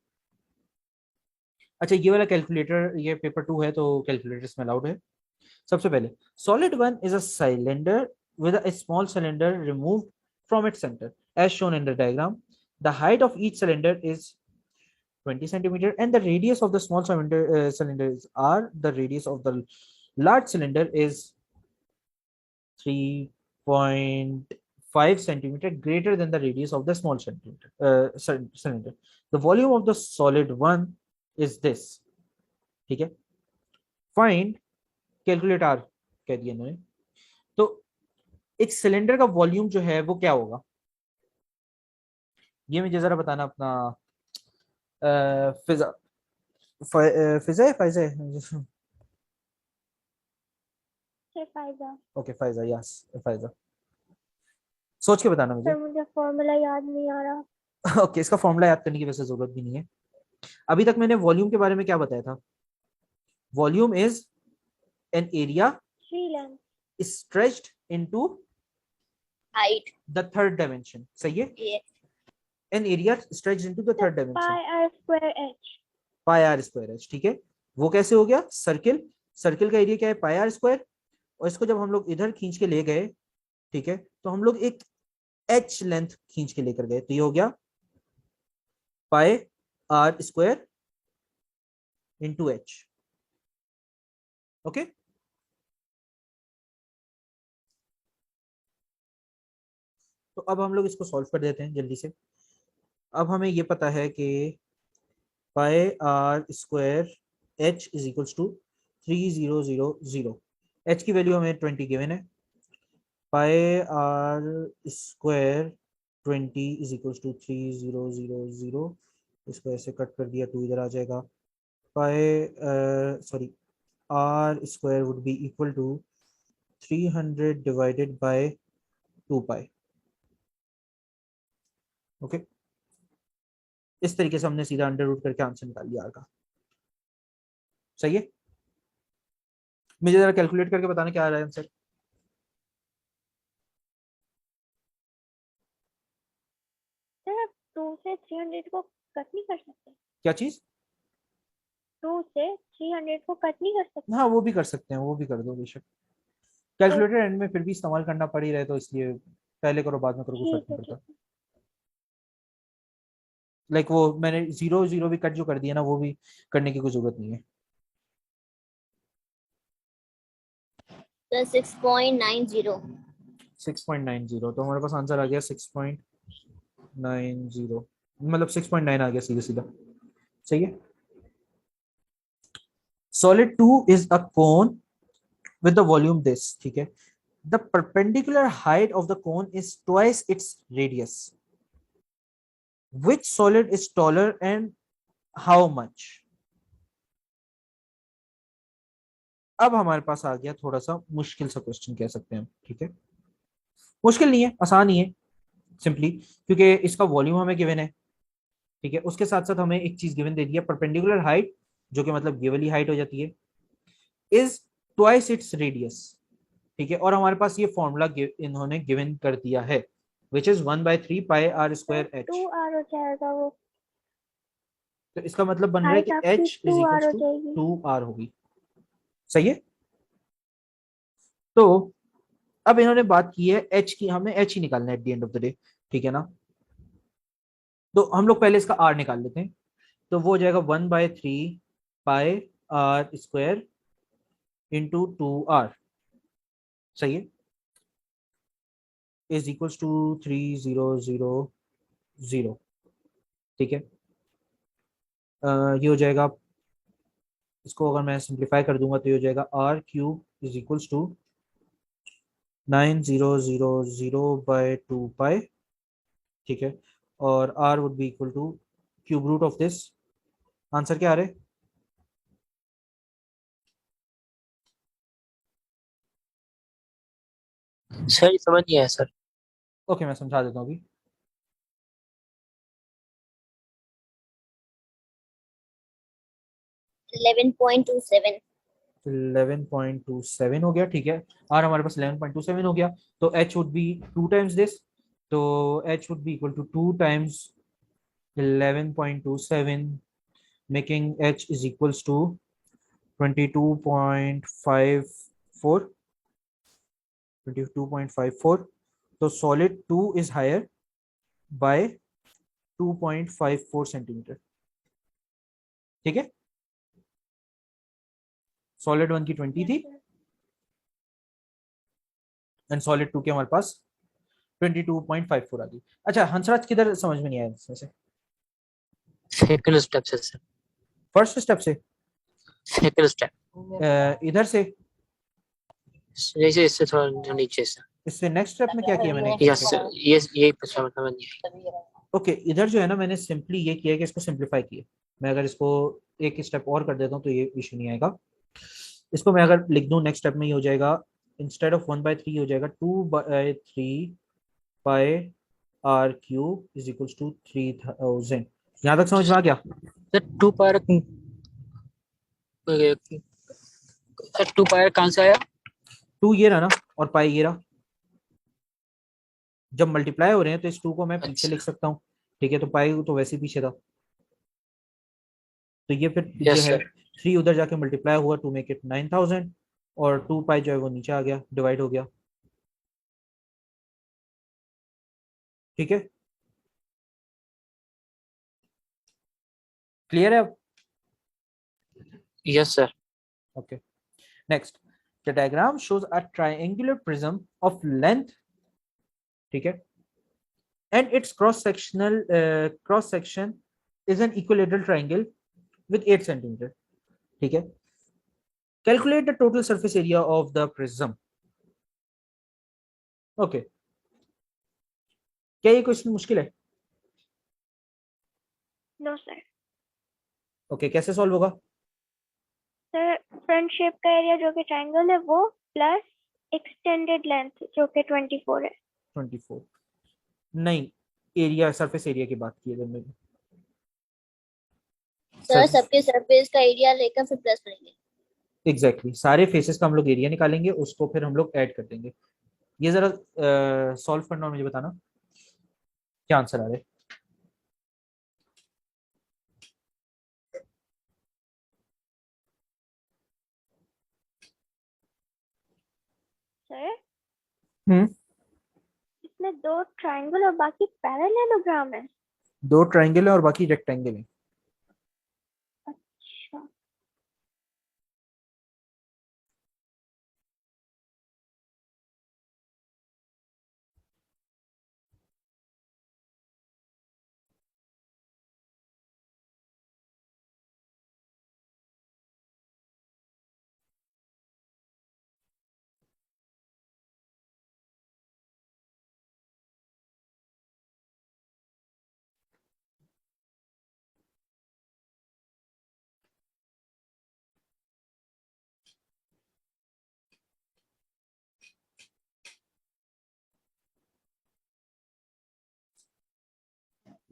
अच्छा, ये वाला कैलकुलेटर, ये पेपर 2 है तो कैलकुलेटर इसमें अलाउड है। सबसे पहले solid 1 is a cylinder with a small cylinder removed from its center as shown in the diagram. The height of each cylinder is 20 centimeter and the radius of the small cylinder is r. The radius of the large cylinder is 3.5 5 centimeter greater than the radius of the small cylinder. The volume of the solid one is this. ठीक है, find calculate are कह दिया इन्होंने। तो एक cylinder का volume जो है वो क्या होगा, ये मुझे जरा बताना अपना फिजा फिजा है फाइजा है सर फायदा। ओके फाइजा, यस फाइजा, सोच के बताना मुझे। सर मुझे फॉर्मूला याद नहीं आ रहा। ओके इसका फॉर्मूला याद करने की वैसे जरूरत भी नहीं है। अभी तक मैंने वॉल्यूम के बारे में क्या बताया था, volume is an area three length. stretched into height the third dimension, सही है, ये an area stretched into the third dimension, pi R square H. Pi R square H. ठीक है, वो कैसे हो गया, सर्किल, सर्किल का एरिया क्या है पाई आर स्क्वायर, और इसको जब हम लोग इधर खींच के ले गए, ठीक है, तो हम लोग एक एच लेंथ खींच के लेकर गए, तो ये हो गया pi R square into H. Okay, तो अब हम लोग इसको सॉल्व कर देते हैं जल्दी से। अब हमें ये पता है कि pi R square H is equals to 3000, H की वैल्यू हमें 20 गिवन है, pi R square 20 is equals to 3000, इसको ऐसे कट कर दिया, 2 इधर आ जाएगा, pi sorry R square would be equal to 300 divided by 2 pi. Okay, इस तरीके से हमने सीधा अंडर रूट करके आंसर निकाल लिया आर का। सही है, मुझे जरा कैलकुलेट करके बताना क्या आ रहा है आंसर। सर 2 से 300 को कट नहीं कर सकते? क्या चीज, 2 से 300 को कट नहीं कर सकते? हाँ वो भी कर सकते हैं, वो भी कर दो बेशक, कैलकुलेटर एंड में फिर भी इस्तेमाल करना पड़ ही रहे, तो इसलिए पहले करो बाद में करो कोई फर्क ठीक नहीं है पड़ता। ठीक है। लाइक वो मैंने 0 0 भी कट जो कर दिया ना, वो भी करने की कोई जरूरत नहीं है। तो 6.90 तो हमारे पास आंसर आ गया 6.90, मतलब 6.9 आ गया सीधा सीधा। सही है, solid 2 is a cone with the volume this, ठीक है, the perpendicular height of the cone is twice its radius, which solid is taller and how much। अब हमारे पास आ गया थोड़ा सा मुश्किल सा क्वेश्चन कह सकते हैं हम, ठीक है, मुश्किल नहीं है, आसान ही है सिंपली, क्योंकि इसका वॉल्यूम हमें गिवन है, ठीक है, उसके साथ साथ हमें एक चीज गिवन दे दी है, परपेंडिकुलर हाइट, जो कि मतलब ये वाली हाइट हो जाती है, इज ट्वाइस इट्स रेडियस, ठीक है, और हमारे पास ये फॉर्मूला इन्होंने गिवन कर दिया है, which is 1/3 pi R square H. 2 R हो जाएगा वो। तो इसका मतलब बन रहा है हाइट कि आपकी एच इज 2 आर इक्वल्स हो टू जाएगी। 2r होगी। सही है, तो अब इन्होंने बात की है एच की, हमें एच ही निकालना है at the end of the day, ठीक है ना, तो हम लोग पहले इसका आर निकाल लेते हैं, तो वो हो जाएगा 1/3 pi R square into 2r, सही है, इज इक्वल्स टू 3000, ठीक है, ये हो जाएगा, इसको अगर मैं सिंप्लीफाई कर दूंगा तो ये हो जाएगा R cube is equals to 9000/2 pi, ठीक है, और R would be equal to cube root of this, answer क्या आ रहा है, सर समझ नहीं आया सर। ओके मैं समझा देता हूँ अभी। 11.27 11.27 हो गया, ठीक है, आर हमारे पास 11.27 हो गया, तो H would be 2 times this, तो H would be equal to 2 times 11.27, making H is equals to 22.54, 22.54, तो solid 2 is higher by 2.54 centimetre, ठीक है, सॉलिड 1 की 20 थी Yes, sir. एंड सॉलिड 2 के हमारे पास 22.54 आ गई। अच्छा हंसराज किधर समझ में नहीं आया इसमें से? सेकंड स्टेप से सर, फर्स्ट स्टेप से? सेकंड स्टेप इधर से? जैसे इससे थोड़ा नीचे से। इससे नेक्स्ट स्टेप में क्या किया मैंने? यस सर, यही पूछा मतलब नहीं। ओके इधर जो है ना मैंने सिंपली ये किया कि इसको सिंप्लीफाई किया। मैं अगर इसको एक स्टेप और कर देता हूँ तो ये इशू नहीं आएगा। इसको मैं अगर लिख दूं नेक्स्ट स्टेप में ये हो जाएगा, इंस्टेड ऑफ 1/3 हो जाएगा 2/3 pi R cube is equals to 3000। यहाँ तक समझ में आ गया? सर 2 पायर कहाँ से आया? 2 ये रहा ना और पाई ये रहा। जब मल्टीप्लाई हो रहे हैं तो इस 2 को मैं पीछे अच्छा लिख सकता हूँ। ठीक है तो पाई तो वैसे ही पीछे था, तो ये फिर जो यस है सर। 3 उधर जाके मल्टीप्लाई हुआ टू मेक इट 9000 और 2 पाई जो है वो नीचे आ गया, डिवाइड हो गया। ठीक है क्लियर है अब? Yes sir. Okay next, the diagram shows a triangular prism of length, ठीक है, and its cross section is an equilateral triangle with 8 centimeter, ठीक है। Calculate the total surface area of the prism. Okay क्या ये question मुश्किल है? No sir. Okay कैसे solve होगा? सर फ्रंट शेप का एरिया जो कि ट्रायंगल है वो प्लस एक्सटेंडेड लेंथ जो कि 24 है। 24 नहीं, एरिया सरफेस एरिया की बात की है मैंने। सर सबके सरफेस का एरिया लेकर फिर प्लस करेंगे। एग्जैक्टली सारे फेसेस का हम लोग एरिया निकालेंगे, उसको फिर हम लोग ऐड कर देंगे। ये जरा सॉल्व करना और मुझे बताना क्या आंसर आ रहा है। सर हम्म इसमें 2 ट्रायंगल और बाकी पैरेललोग्राम है। 2 ट्रायंगल है और बाकी रेक्टेंगल है। अच्छा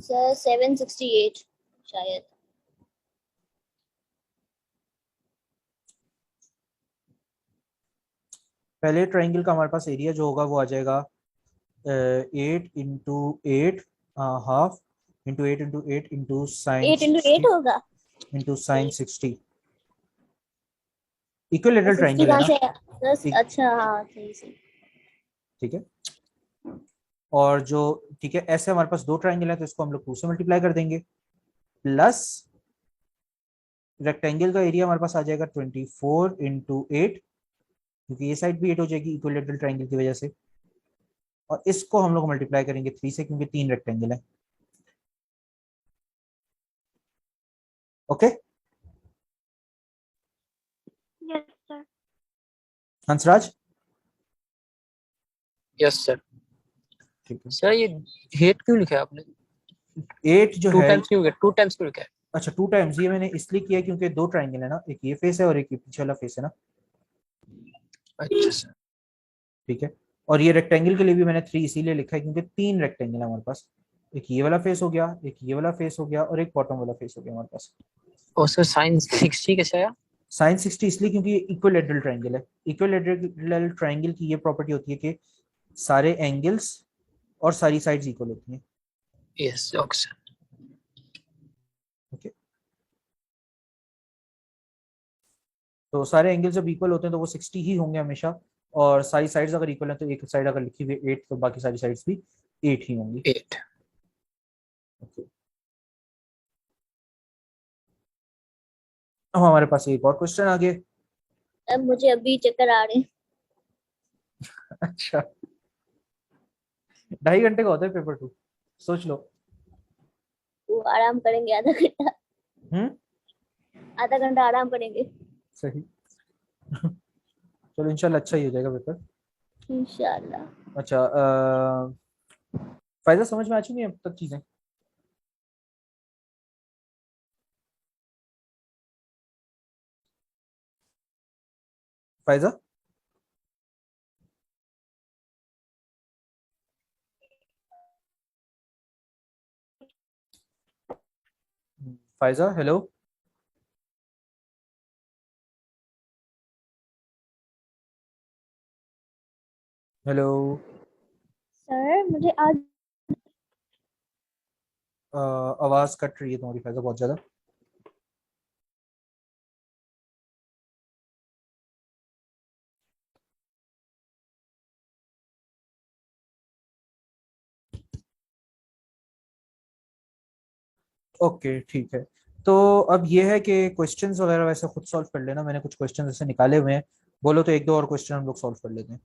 सर 768 शायद। पहले ट्रायंगल का हमारे पास एरिया जो होगा वो आ जाएगा 8 × 8 हाफ इंटू 8 × 8 साइन 8 × 8 60 होगा। Into sine 60। इक्विलेटरल 60 ट्रायंगल है कहाँ ना? से आया? बस एक- अच्छा हाँ सही सही। ठीक है और जो ठीक है ऐसे हमारे पास 2 ट्रायंगल है तो इसको हम लोग 2 से मल्टीप्लाई कर देंगे, प्लस रेक्टेंगल का एरिया हमारे पास आ जाएगा 24 × 8, क्योंकि ये साइड भी 8 हो जाएगी इक्विलेटरल ट्रायंगल की वजह से, और इसको हम लोग मल्टीप्लाई करेंगे 3 से क्योंकि 3 रेक्टेंगल है। Okay yes sir. Hansraj? Yes sir. ठीक है सर ये हेट क्यों लिखा है आपने? 8 जो टू है, टाइम्स क्यों लिखा है? 2 टाइम्स क्यों लिखा है? अच्छा 2 टाइम्स ये मैंने इसलिए किया क्योंकि 2 ट्रायंगल है ना, एक ये फेस है और एक ये पीछे वाला फेस है ना। अच्छा सर। ठीक है और ये रेक्टेंगल के लिए भी मैंने 3 इसीलिए लिखा है क्योंकि 3 रेक्टेंगल है हमारे पास, एक ये वाला फेस हो गया, एक ये वाला फेस हो गया और एक बॉटम वाला फेस हो गया हमारे पास। और सर साइन 60 कैसे आया? साइन 60 इसलिए क्योंकि ये इक्विलेटरल ट्रायंगल है। इक्विलेटरल ट्रायंगल की ये प्रॉपर्टी होती है कि सारे एंगल्स और सारी साइड्स इक्वल होती हैं। Yes okay sir. ओके तो सारे एंगल्स जब इक्वल होते हैं तो वो 60 ही होंगे हमेशा, और सारी साइड्स अगर इक्वल है तो एक साइड अगर लिखी हुई है 8 तो बाकी सारी साइड्स भी 8 ही होंगी। 8। ओके अब हमारे पास एक और क्वेश्चन आ गया। अब मुझे अभी चक्कर आ रहे हैं। अच्छा 2.5 घंटे का होता है पेपर 2, सोच लो। वो आराम करेंगे आधा घंटा, हम्म, आधा घंटा आराम करेंगे सही। चलो इंशाल्लाह अच्छा ही हो जाएगा पेपर। इंशाल्लाह। अच्छा फायदा समझ में आ चुकी है अब तक चीजें? Faiza, Faiza hello. Hello. Sir मुझे आज आवाज कट रही है तुम्हारी फायजा बहुत ज्यादा। ओके ठीक है। तो अब ये है कि क्वेश्चंस वगैरह वैसे खुद सॉल्व कर लेना, मैंने कुछ क्वेश्चंस ऐसे निकाले हुए हैं, बोलो तो एक दो और क्वेश्चन हम लोग सॉल्व कर लेते हैं।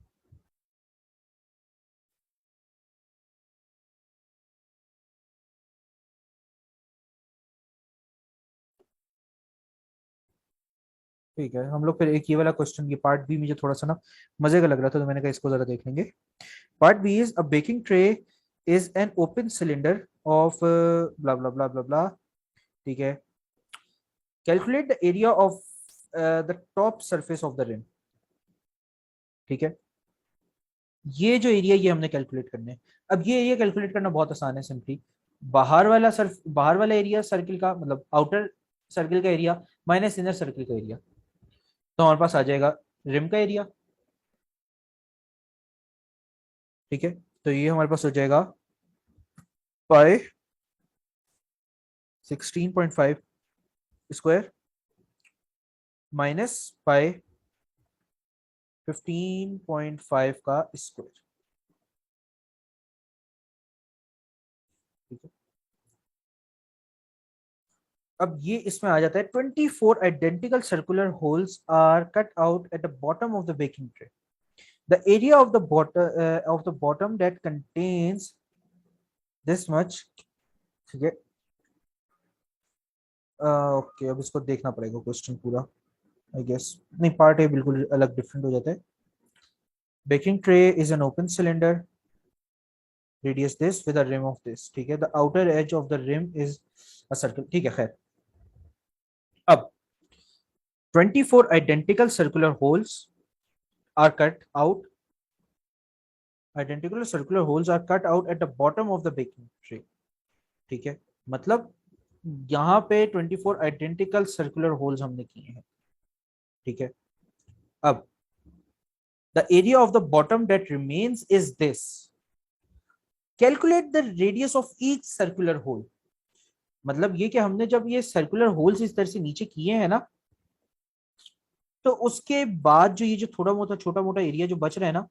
ठीक है, हम लोग फिर एक ये वाला क्वेश्चन, ये पार्ट बी मुझे थोड़ा सा ना मजे का लग रहा था, तो मैंने कहा इसको जरा देख लेंगे। Part B is a baking tray is an open cylinder of blah blah blah blah blah. ठीक है, calculate the area of the top surface of the rim. ठीक है, ये जो एरिया ये हमने कैलकुलेट करने हैं। अब ये एरिया कैलकुलेट करना बहुत आसान है, सिंपली बाहर वाला एरिया सर्किल का, मतलब आउटर सर्किल का एरिया माइनस इनर सर्किल का एरिया, तो हमारे पास आ जाएगा रिम का एरिया। ठीक है, तो ये हमारे पास हो जाएगा पाई 16.5 स्क्वायर माइनस पाई 15.5 का स्क्वायर। ठीक है, अब ये इसमें आ जाता है 24 identical circular holes are cut out at the bottom of the baking tray. The area of the bottom that contains this much। ठीक है, ओके अब इसको देखना पड़ेगा क्वेश्चन पूरा, आई गेस। नहीं, पार्ट ए बिल्कुल अलग डिफरेंट हो जाता है। Baking tray is an open cylinder, radius this with the rim of this. ठीक है, the outer edge of the rim is a circle. ठीक है, खैर अब 24 identical circular holes are cut out, identical circular holes are cut out at the bottom of the baking tray. ठीक है, मतलब यहाँ पे 24 आइडेंटिकल सर्कुलर होल्स हमने किए हैं। ठीक है, अब the area of the bottom that remains is this, calculate the radius of each circular hole. मतलब ये कि हमने जब ये सर्कुलर होल्स इस तरह से नीचे किए हैं ना, तो उसके बाद जो ये जो छोटा मोटा एरिया जो बच रहा है ना,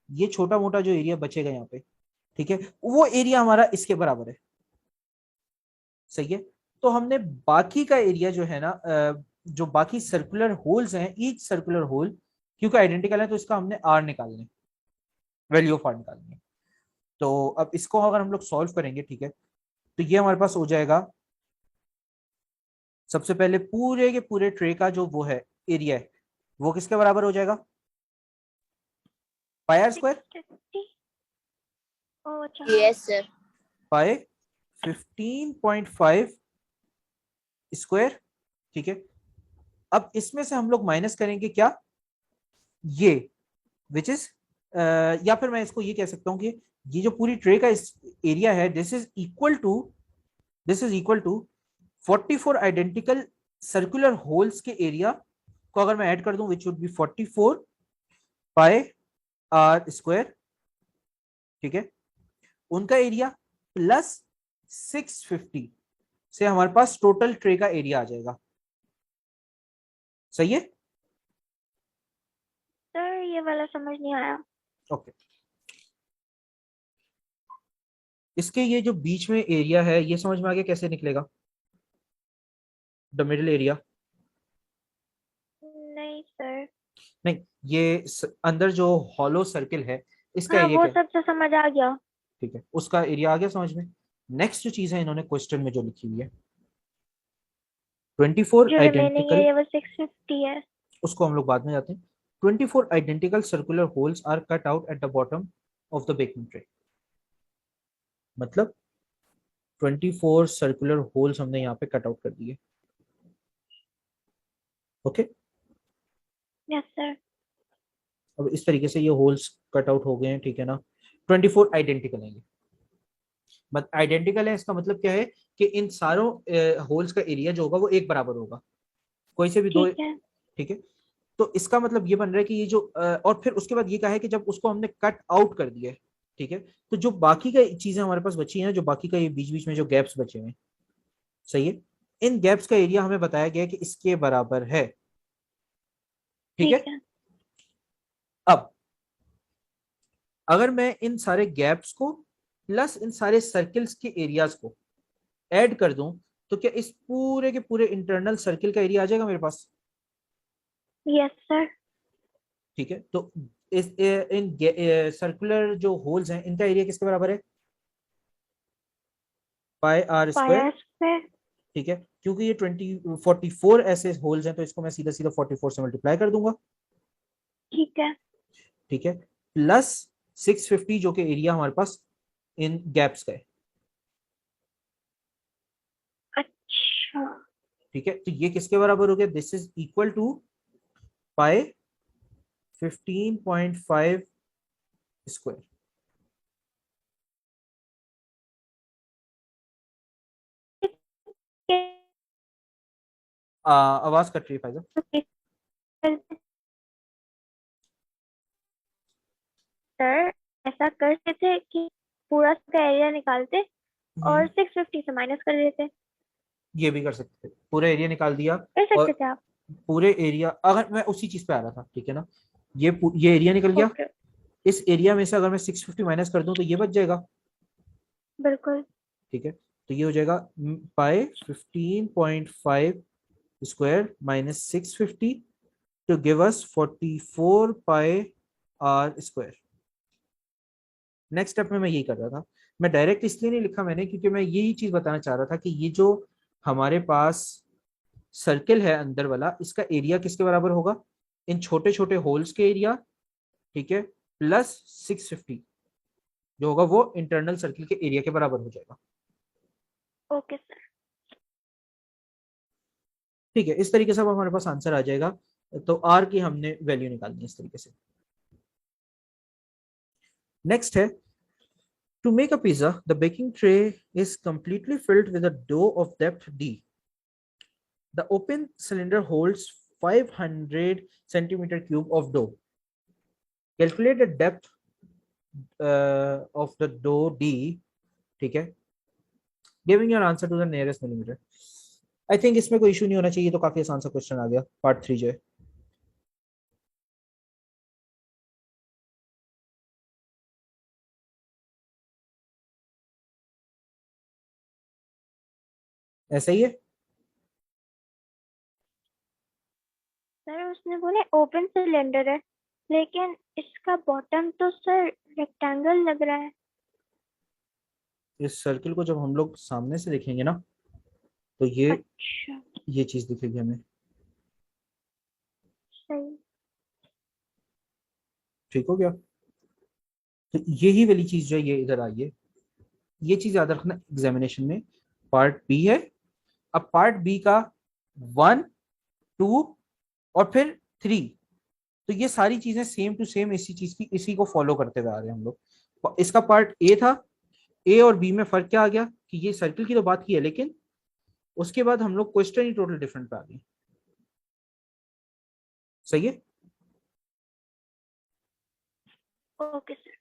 ये छोटा मोटा जो एरिया बचेगा यहाँ पे, ठीक है, वो एरिया हमारा इसके बराबर है। सही है, तो हमने बाकी का एरिया जो है ना, जो बाकी सर्कुलर होल्स हैं, ईच सर्कुलर होल क्योंकि आइडेंटिकल है तो इसका हमने आर निकालना है, वैल्यू ऑफ आर निकालनी है। तो अब इसको अगर हम लोग सॉल्व करेंगे, ठीक है, तो ये हमारे पास हो जाएगा सबसे पहले पूरे के पूरे ट्रे का जो वो है एरिया है, वो किसके बराबर हो जाएगा? पाई आर स्क्वायर। 650। ओ अच्छा यस सर। पाई 15.5 स्क्वायर। ठीक है, अब इसमें से हम लोग माइनस करेंगे क्या, ये विच इज, या फिर मैं इसको ये कह सकता हूं कि ये जो पूरी ट्रे का एरिया है, this is equal to 44 identical circular holes के एरिया को अगर मैं ऐड कर दूं, which would be 44 pi R square. ठीक है, उनका एरिया प्लस 650 से हमारे पास टोटल ट्रे का एरिया आ जाएगा। सही है, सर ये वाला समझ नहीं आया। ओके। इसके ये जो बीच में एरिया है, ये समझ में आ गया कैसे निकलेगा, द मिडिल एरिया? नहीं सर। नहीं, ये अंदर जो हॉलो सर्किल है, इसका हाँ एरिया वो क्या है? सब तो समझ आ गया। ठीक है, उसका एरिया आ गया समझ में। नेक्स्ट जो चीज है इन्होंने क्वेश्चन में जो लिखी हुई है 24 जो रिमेनिंग आइडेंटिकल, एरिया वो 650 है। उसको हम लोग बाद में जाते हैं। 24 identical circular holes are cut out at the bottom of the baking tray. मतलब 24 सर्कुलर होल्स हमने यहाँ पे कट आउट कर दिए। Okay, yes sir. अब इस तरीके से ये होल्स कट आउट हो गए हैं, ठीक है ना। 24 आइडेंटिकल है ये, बट आइडेंटिकल है इसका मतलब क्या है कि इन सारों होल्स का एरिया जो होगा वो एक बराबर होगा, कोई से भी दो। ठीक है। ठीक है, तो इसका मतलब ये बन रहा है कि ये जो और फिर उसके बाद ये कहा है कि जब उसको हमने कट आउट कर दिया है, ठीक है, तो जो बाकी का चीजें हमारे पास बची हैं, जो बाकी का ये बीच बीच में जो गैप्स बचे हुए हैं, सही है, इन गैप्स का एरिया हमें बताया गया है कि इसके बराबर है। ठीक ठीक है, है। अब अगर मैं इन सारे गैप्स को प्लस इन सारे सर्किल्स के एरियाज को ऐड कर दूं तो क्या इस पूरे के पूरे इंटरनल सर्किल का एरिया आ जाएगा मेरे पास। Yes sir. ठीक है, तो इस इन सर्कुलर जो होल्स हैं इनका एरिया किसके बराबर है, पाई आर स्क्वायर। पाया स्क्वायर। ठीक है, क्योंकि ये 44 ऐसे होल्स हैं तो इसको मैं सीधा सीधा 44 से मल्टीप्लाई कर दूंगा। ठीक है। ठीक है, प्लस 650 जो कि एरिया हमारे पास इन गैप्स का है। अच्छा। ठीक है, तो ये किसके बराबर हो गया, this is equal to pi 15.5 square. आवाज कट रही है फायदा। सर ऐसा करते थे कि पूरा का एरिया निकालते और 650 से माइनस कर देते। ये भी कर सकते थे, पूरा एरिया निकाल दिया कर सकते और थे आप। पूरे एरिया, अगर मैं उसी चीज पे आ रहा था, ठीक है ना, ये एरिया निकल गया, ओके। इस एरिया में से अगर मैं 650 माइनस कर दूं तो ये बच जाएगा। बिल्कुल। ठीक है, तो ये हो जाएगा pi 15.5 square minus 650 to give us 44 pi R square. Next step में मैं यही कर रहा था, मैं डायरेक्ट इसलिए नहीं लिखा मैंने क्योंकि मैं यही चीज बताना चाह रहा था कि ये जो हमारे पास सर्किल है अंदर वाला, इसका एरिया किसके बराबर होगा, इन छोटे छोटे होल्स के एरिया, ठीक है, प्लस 650 जो होगा वो इंटरनल सर्किल के एरिया के बराबर हो जाएगा। Okay sir. ठीक है, इस तरीके से अब हमारे पास आंसर आ जाएगा। तो आर की हमने वैल्यू निकालनी है इस तरीके से। नेक्स्ट है, to make a pizza the baking tray is completely filled with a dough of depth d. The open cylinder holds 500 centimeter cube of dough. Calculate the depth of the dough d, ठीक है, giving your answer to the nearest millimetre. I think इसमें कोई issue नहीं होना चाहिए, तो काफी आसान सा क्वेश्चन आ गया, पार्ट 3 जो है। ऐसा ही है। सर उसने बोले ओपन सिलेंडर है लेकिन इसका बॉटम तो सर रेक्टेंगल लग रहा है। इस सर्किल को जब हम लोग सामने से देखेंगे ना तो अच्छा। ये चीज दिखेगी हमें। सही। ठीक हो गया, तो यही वाली चीज जो है ये इधर आई है, ये चीज याद रखना एग्जामिनेशन में। पार्ट बी है, अब पार्ट बी का 1, 2 और फिर 3, तो ये सारी चीजें सेम टू सेम इसी चीज की, इसी को फॉलो करते हुए आ रहे हैं हम लोग। इसका पार्ट ए था, ए और बी में फर्क क्या आ गया कि ये सर्किल की तो बात की है, लेकिन उसके बाद हम लोग क्वेश्चन ही टोटल डिफरेंट पे आ गए। सही है, ओके सर।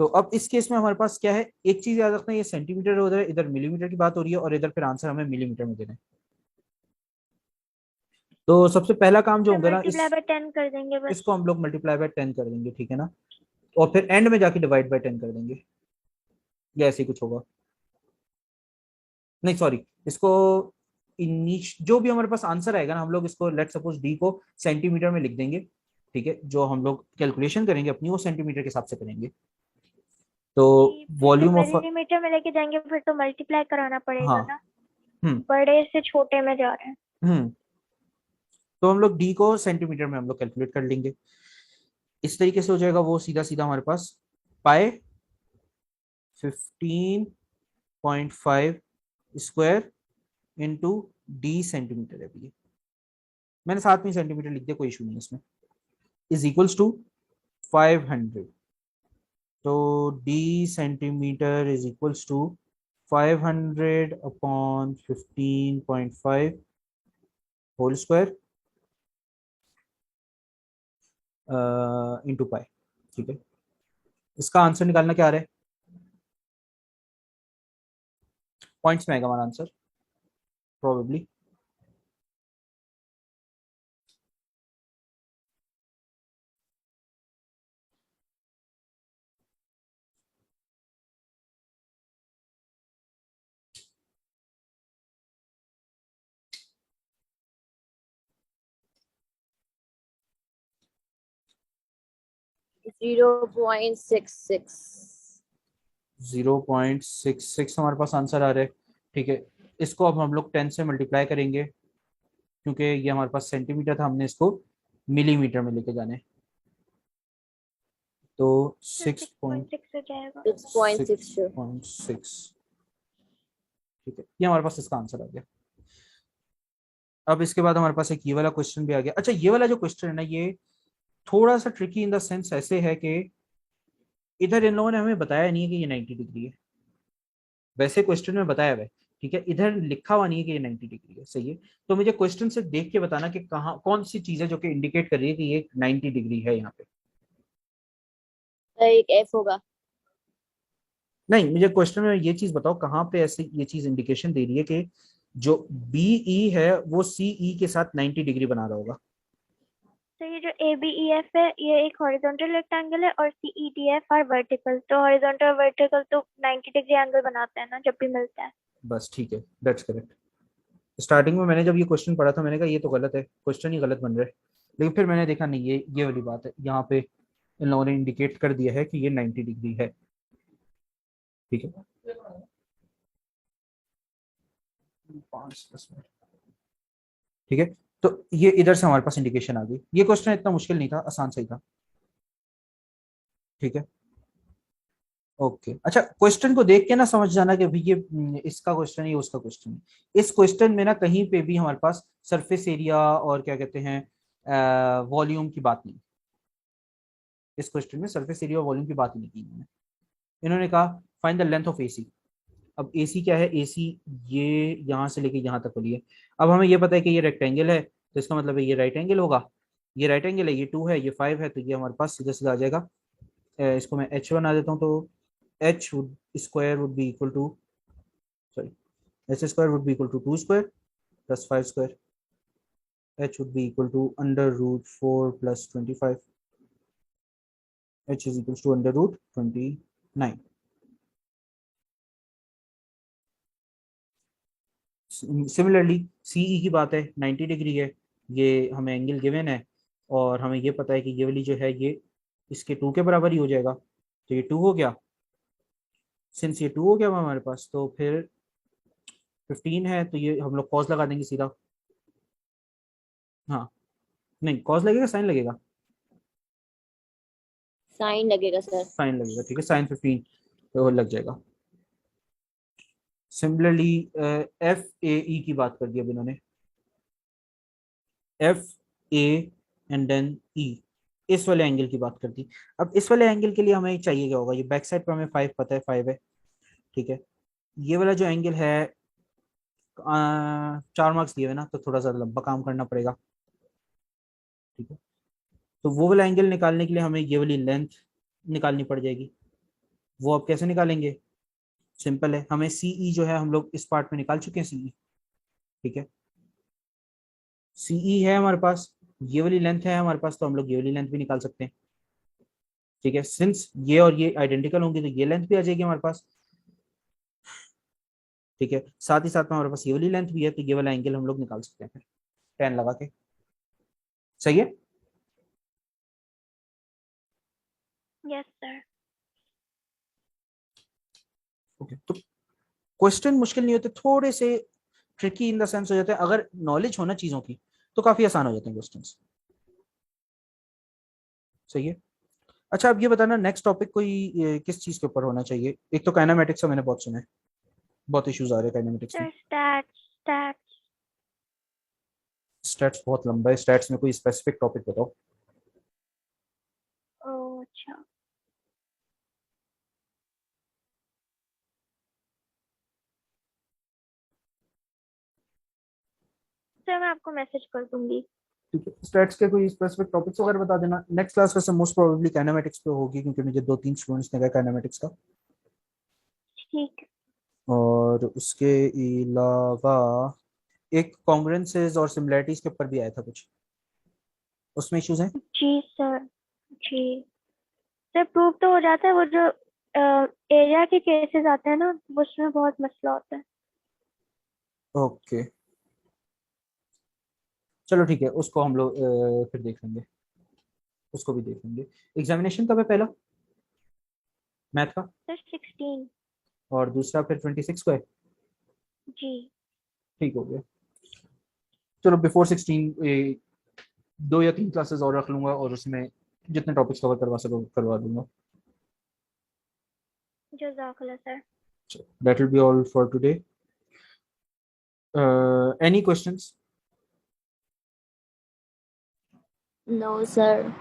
तो अब इस केस में हमारे पास क्या है, एक चीज याद रखना, ये सेंटीमीटर उधर, इधर मिलीमीटर की बात हो रही है और इधर फिर आंसर हमें मिलीमीटर में देना है। तो सबसे पहला काम जो होगा ना, मल्टीप्लाई बाय 10 कर देंगे बस। इसको हम लोग मल्टीप्लाई बाय 10 कर देंगे, ठीक है ना, और फिर एंड में जाके डिवाइड बाय 10 कर देंगे, या ऐसे ही कुछ होगा। नहीं सॉरी, इसको जो भी हमारे पास आंसर आएगा ना, हम लोग इसको लेट सपोज डी को सेंटीमीटर में लिख देंगे, ठीक है, जो हम लोग कैलकुलेशन करेंगे अपनी वो सेंटीमीटर के हिसाब से करेंगे। तो वॉल्यूम ऑफ, मिलीमीटर में लेके जाएंगे फिर तो मल्टीप्लाई कराना पड़ेगा हाँ, ना, हम्म बड़े से छोटे में जा रहे हैं। हम्म तो हम लोग डी को सेंटीमीटर में हम लोग कैलकुलेट कर लेंगे। इस तरीके से हो जाएगा वो सीधा सीधा हमारे पास पाए 15.5 स्क्वायर इंटू डी सेंटीमीटर है भैया, मैंने साथ में सेंटीमीटर लिख दिया, कोई इशू नहीं है इसमें, इज इक्वल्स टू 500। तो D centimetre is equals to 500 upon 15.5 whole square into pi. ठीक है, इसका आंसर निकालना क्या आ रहा है, पॉइंट्स में आएगा हमारा आंसर प्रोबेबली। 0.66। 0.66 हमारे पास आंसर आ रहा है। ठीक है, इसको अब हम लोग 10 से मल्टीप्लाई करेंगे, क्योंकि ये हमारे पास सेंटीमीटर था, हमने इसको मिलीमीटर में लेके जाना है। तो तो 6.6 हो जाएगा। 6.6। 6.6। ठीक है, ये हमारे पास इसका आंसर आ गया। अब इसके बाद हमारे पास एक ये वाला क्वेश्चन भी आ गया। अच्छा, ये वाला जो क्वेश्चन है ना, ये थोड़ा सा ट्रिकी इन द सेंस ऐसे है कि इधर इन लोगों ने हमें बताया नहीं है कि ये 90 डिग्री है, वैसे क्वेश्चन में बताया हुआ है। ठीक है, इधर लिखा हुआ नहीं है कि ये 90 डिग्री है, सही है। तो मुझे क्वेश्चन से देख के बताना कि कहाँ कौन सी चीज है जो कि इंडिकेट कर रही है कि ये 90 डिग्री है यहाँ पे। एक एफ होगा। नहीं, मुझे क्वेश्चन में ये चीज बताओ कहाँ पे ऐसे ये चीज इंडिकेशन दे रही है कि जो बीई है वो सीई के साथ 90 डिग्री बना रहा होगा। तो ये जो ABEF है ये एक हॉरिजॉन्टल रेक्टेंगल है और CEDF और वर्टिकल, तो हॉरिजॉन्टल और वर्टिकल तो 90 डिग्री एंगल बनाते हैं ना जब भी मिलता है। बस ठीक है, दैट्स करेक्ट। स्टार्टिंग में मैंने जब ये क्वेश्चन पढ़ा था मैंने कहा ये तो गलत है, क्वेश्चन ही गलत बन रहा है, लेकिन फिर मैंने देखा नहीं, ये वाली बात है, यहाँ पे इन लोगों ने इंडिकेट कर दिया है कि ये 90 डिग्री है। ठीक है, 5 10 मिनट। ठीक है, तो ये इधर से हमारे पास इंडिकेशन आ गई। ये क्वेश्चन इतना मुश्किल नहीं था, आसान सही था। ठीक है, ओके। अच्छा, क्वेश्चन को देख के ना समझ जाना कि भाई ये इसका क्वेश्चन है, ये उसका क्वेश्चन है। इस क्वेश्चन में ना कहीं पे भी हमारे पास सरफेस एरिया और क्या कहते हैं वॉल्यूम की बात नहीं। इस क्वेश्चन में सरफेस एरिया और वॉल्यूम की बात ही नहीं की इन्होंने कहा find the length of AC. अब एसी क्या है, एसी ये यहाँ से लेके यहाँ तक वाली है। अब हमें ये पता है कि ये रेक्टेंगल है, तो इसका मतलब है ये राइट एंगल होगा। ये राइट एंगल है, ये 2 है, ये 5 है, तो ये हमारे पास सीधा सीधा आ जाएगा। इसको मैं h बना देता हूँ, तो h would square would be equal to, sorry, h square would be equal to 2 square plus 5 square, h would be equal to under root 4 plus 25, h is equals to under root 29। Similarly CE की बात है, 90 degree है, ये हमें angle given है, और हमें ये पता है कि ये वाली जो है ये इसके 2 के बराबर ही हो जाएगा, तो ये 2 हो गया। सिंस ये 2 हो गया हमारे पास, तो फिर 15 है, तो ये हम लोग कॉस लगा देंगे सीधा। हाँ, नहीं कॉस लगेगा, साइन लगेगा, साइन लगेगा सर। साइन लगेगा। ठीक है, साइन 15 तो लग जाएगा। सिमिलरली एफ ए ई की बात कर दी अब इन्होंने, एफ ए एंड देन ई, इस वाले एंगल की बात कर दी। अब इस वाले एंगल के लिए हमें चाहिए क्या होगा, ये बैक साइड पर हमें 5 पता है, 5 है। ठीक है, ये वाला जो एंगल है 4 मार्क्स दिए हुए ना, तो थोड़ा सा लंबा काम करना पड़ेगा। ठीक है, तो वो वाला एंगल निकालने के लिए हमें ये वाली लेंथ निकालनी पड़ जाएगी। वो अब कैसे निकालेंगे, सिंपल है, हमें सीई जो है हम लोग इस पार्ट में निकाल चुके हैं सीई। ठीक है, सीई है हमारे पास, ये वाली लेंथ है हमारे पास, तो हम लोग ये वाली लेंथ भी निकाल सकते हैं। ठीक है, सिंस ये और ये आइडेंटिकल होंगे तो ये लेंथ भी आ जाएगी हमारे पास। ठीक है, साथ ही साथ में हमारे पास ये वाली लेंथ भी है, तो ये वाला एंगल हम लोग निकाल सकते हैं फिर 10 लगा के। सही है, यस सर। ओके, तो क्वेश्चन मुश्किल नहीं होते, थोड़े से ट्रिकी इन द सेंस हो जाते हैं, अगर नॉलेज होना चीजों की तो काफी आसान हो जाते हैं क्वेश्चंस। सही है। अच्छा, अब ये बताना नेक्स्ट टॉपिक कोई किस चीज के ऊपर होना चाहिए? एक तो काइनेमेटिक्स का मैंने बहुत सुना है, बहुत इश्यूज आ रहे हैं काइनेमेटिक्स में। Sir stats. स्टैट्स बहुत लंबा है, स्टैट्स में कोई स्पेसिफिक टॉपिक बताओ। ओह अच्छा। सर मैं आपको मैसेज कर दूंगी। ठीक है, स्टैट्स के कोई स्पेसिफिक टॉपिक्स वगैरह बता देना। नेक्स्ट क्लास वैसे मोस्ट प्रोबेबली काइनेमेटिक्स पे होगी, क्योंकि मुझे 2-3 स्टूडेंट्स ने कहा काइनेमेटिक्स का। ठीक है। और उसके अलावा एक कॉन्ग्रुएंसेस और सिमिलैरिटीज के ऊपर भी आया था कुछ, उसमें इश्यूज हैं। जी सर। जी सर, प्रूव तो हो जाता है, वो जो एरिया के केसेस आते हैं ना, उसमें बहुत मसला होता है। ओके, चलो ठीक है, उसको हम लोग फिर देख लेंगे, उसको भी देख लेंगे। एग्जामिनेशन कब है पहला मैथ का? सर 16। और दूसरा फिर 26 को है। जी। ठीक हो गया। चलो बिफोर 16 2 या 3 क्लासेस और रख लूंगा, और उसमें जितने टॉपिक्स कवर करवा सको करवा दूंगा। जज़ाकल्लाह sir. That will be all for today. Any questions? No sir.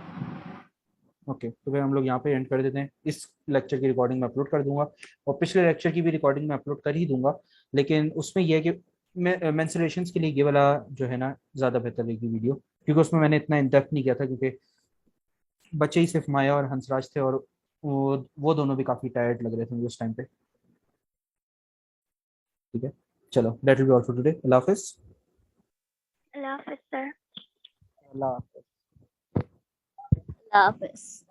Okay, तो फिर हम लोग यहाँ पे एंड कर देते हैं। इस लेक्चर की रिकॉर्डिंग मैं अपलोड कर दूंगा, और पिछले लेक्चर की भी रिकॉर्डिंग मैं अपलोड कर ही दूंगा, लेकिन उसमें यह है कि मैं मेंसुरेशंस के लिए ये वाला जो है ना ज़्यादा बेहतर रहेगी वीडियो, क्योंकि उसमें मैंने इतना इन डेप्थ नहीं किया था, क्योंकि बच्चे ही सिर्फ माया और हंसराज थे, और वो दोनों भी काफ़ी टायर्ड लग रहे थे मुझे उस टाइम पे। ठीक है, चलो that will be all for today. अल्लाह हाफिज़। अल्लाह हाफिज़ सर। अल्लाह हाफिज़। अल्लाह हाफिज।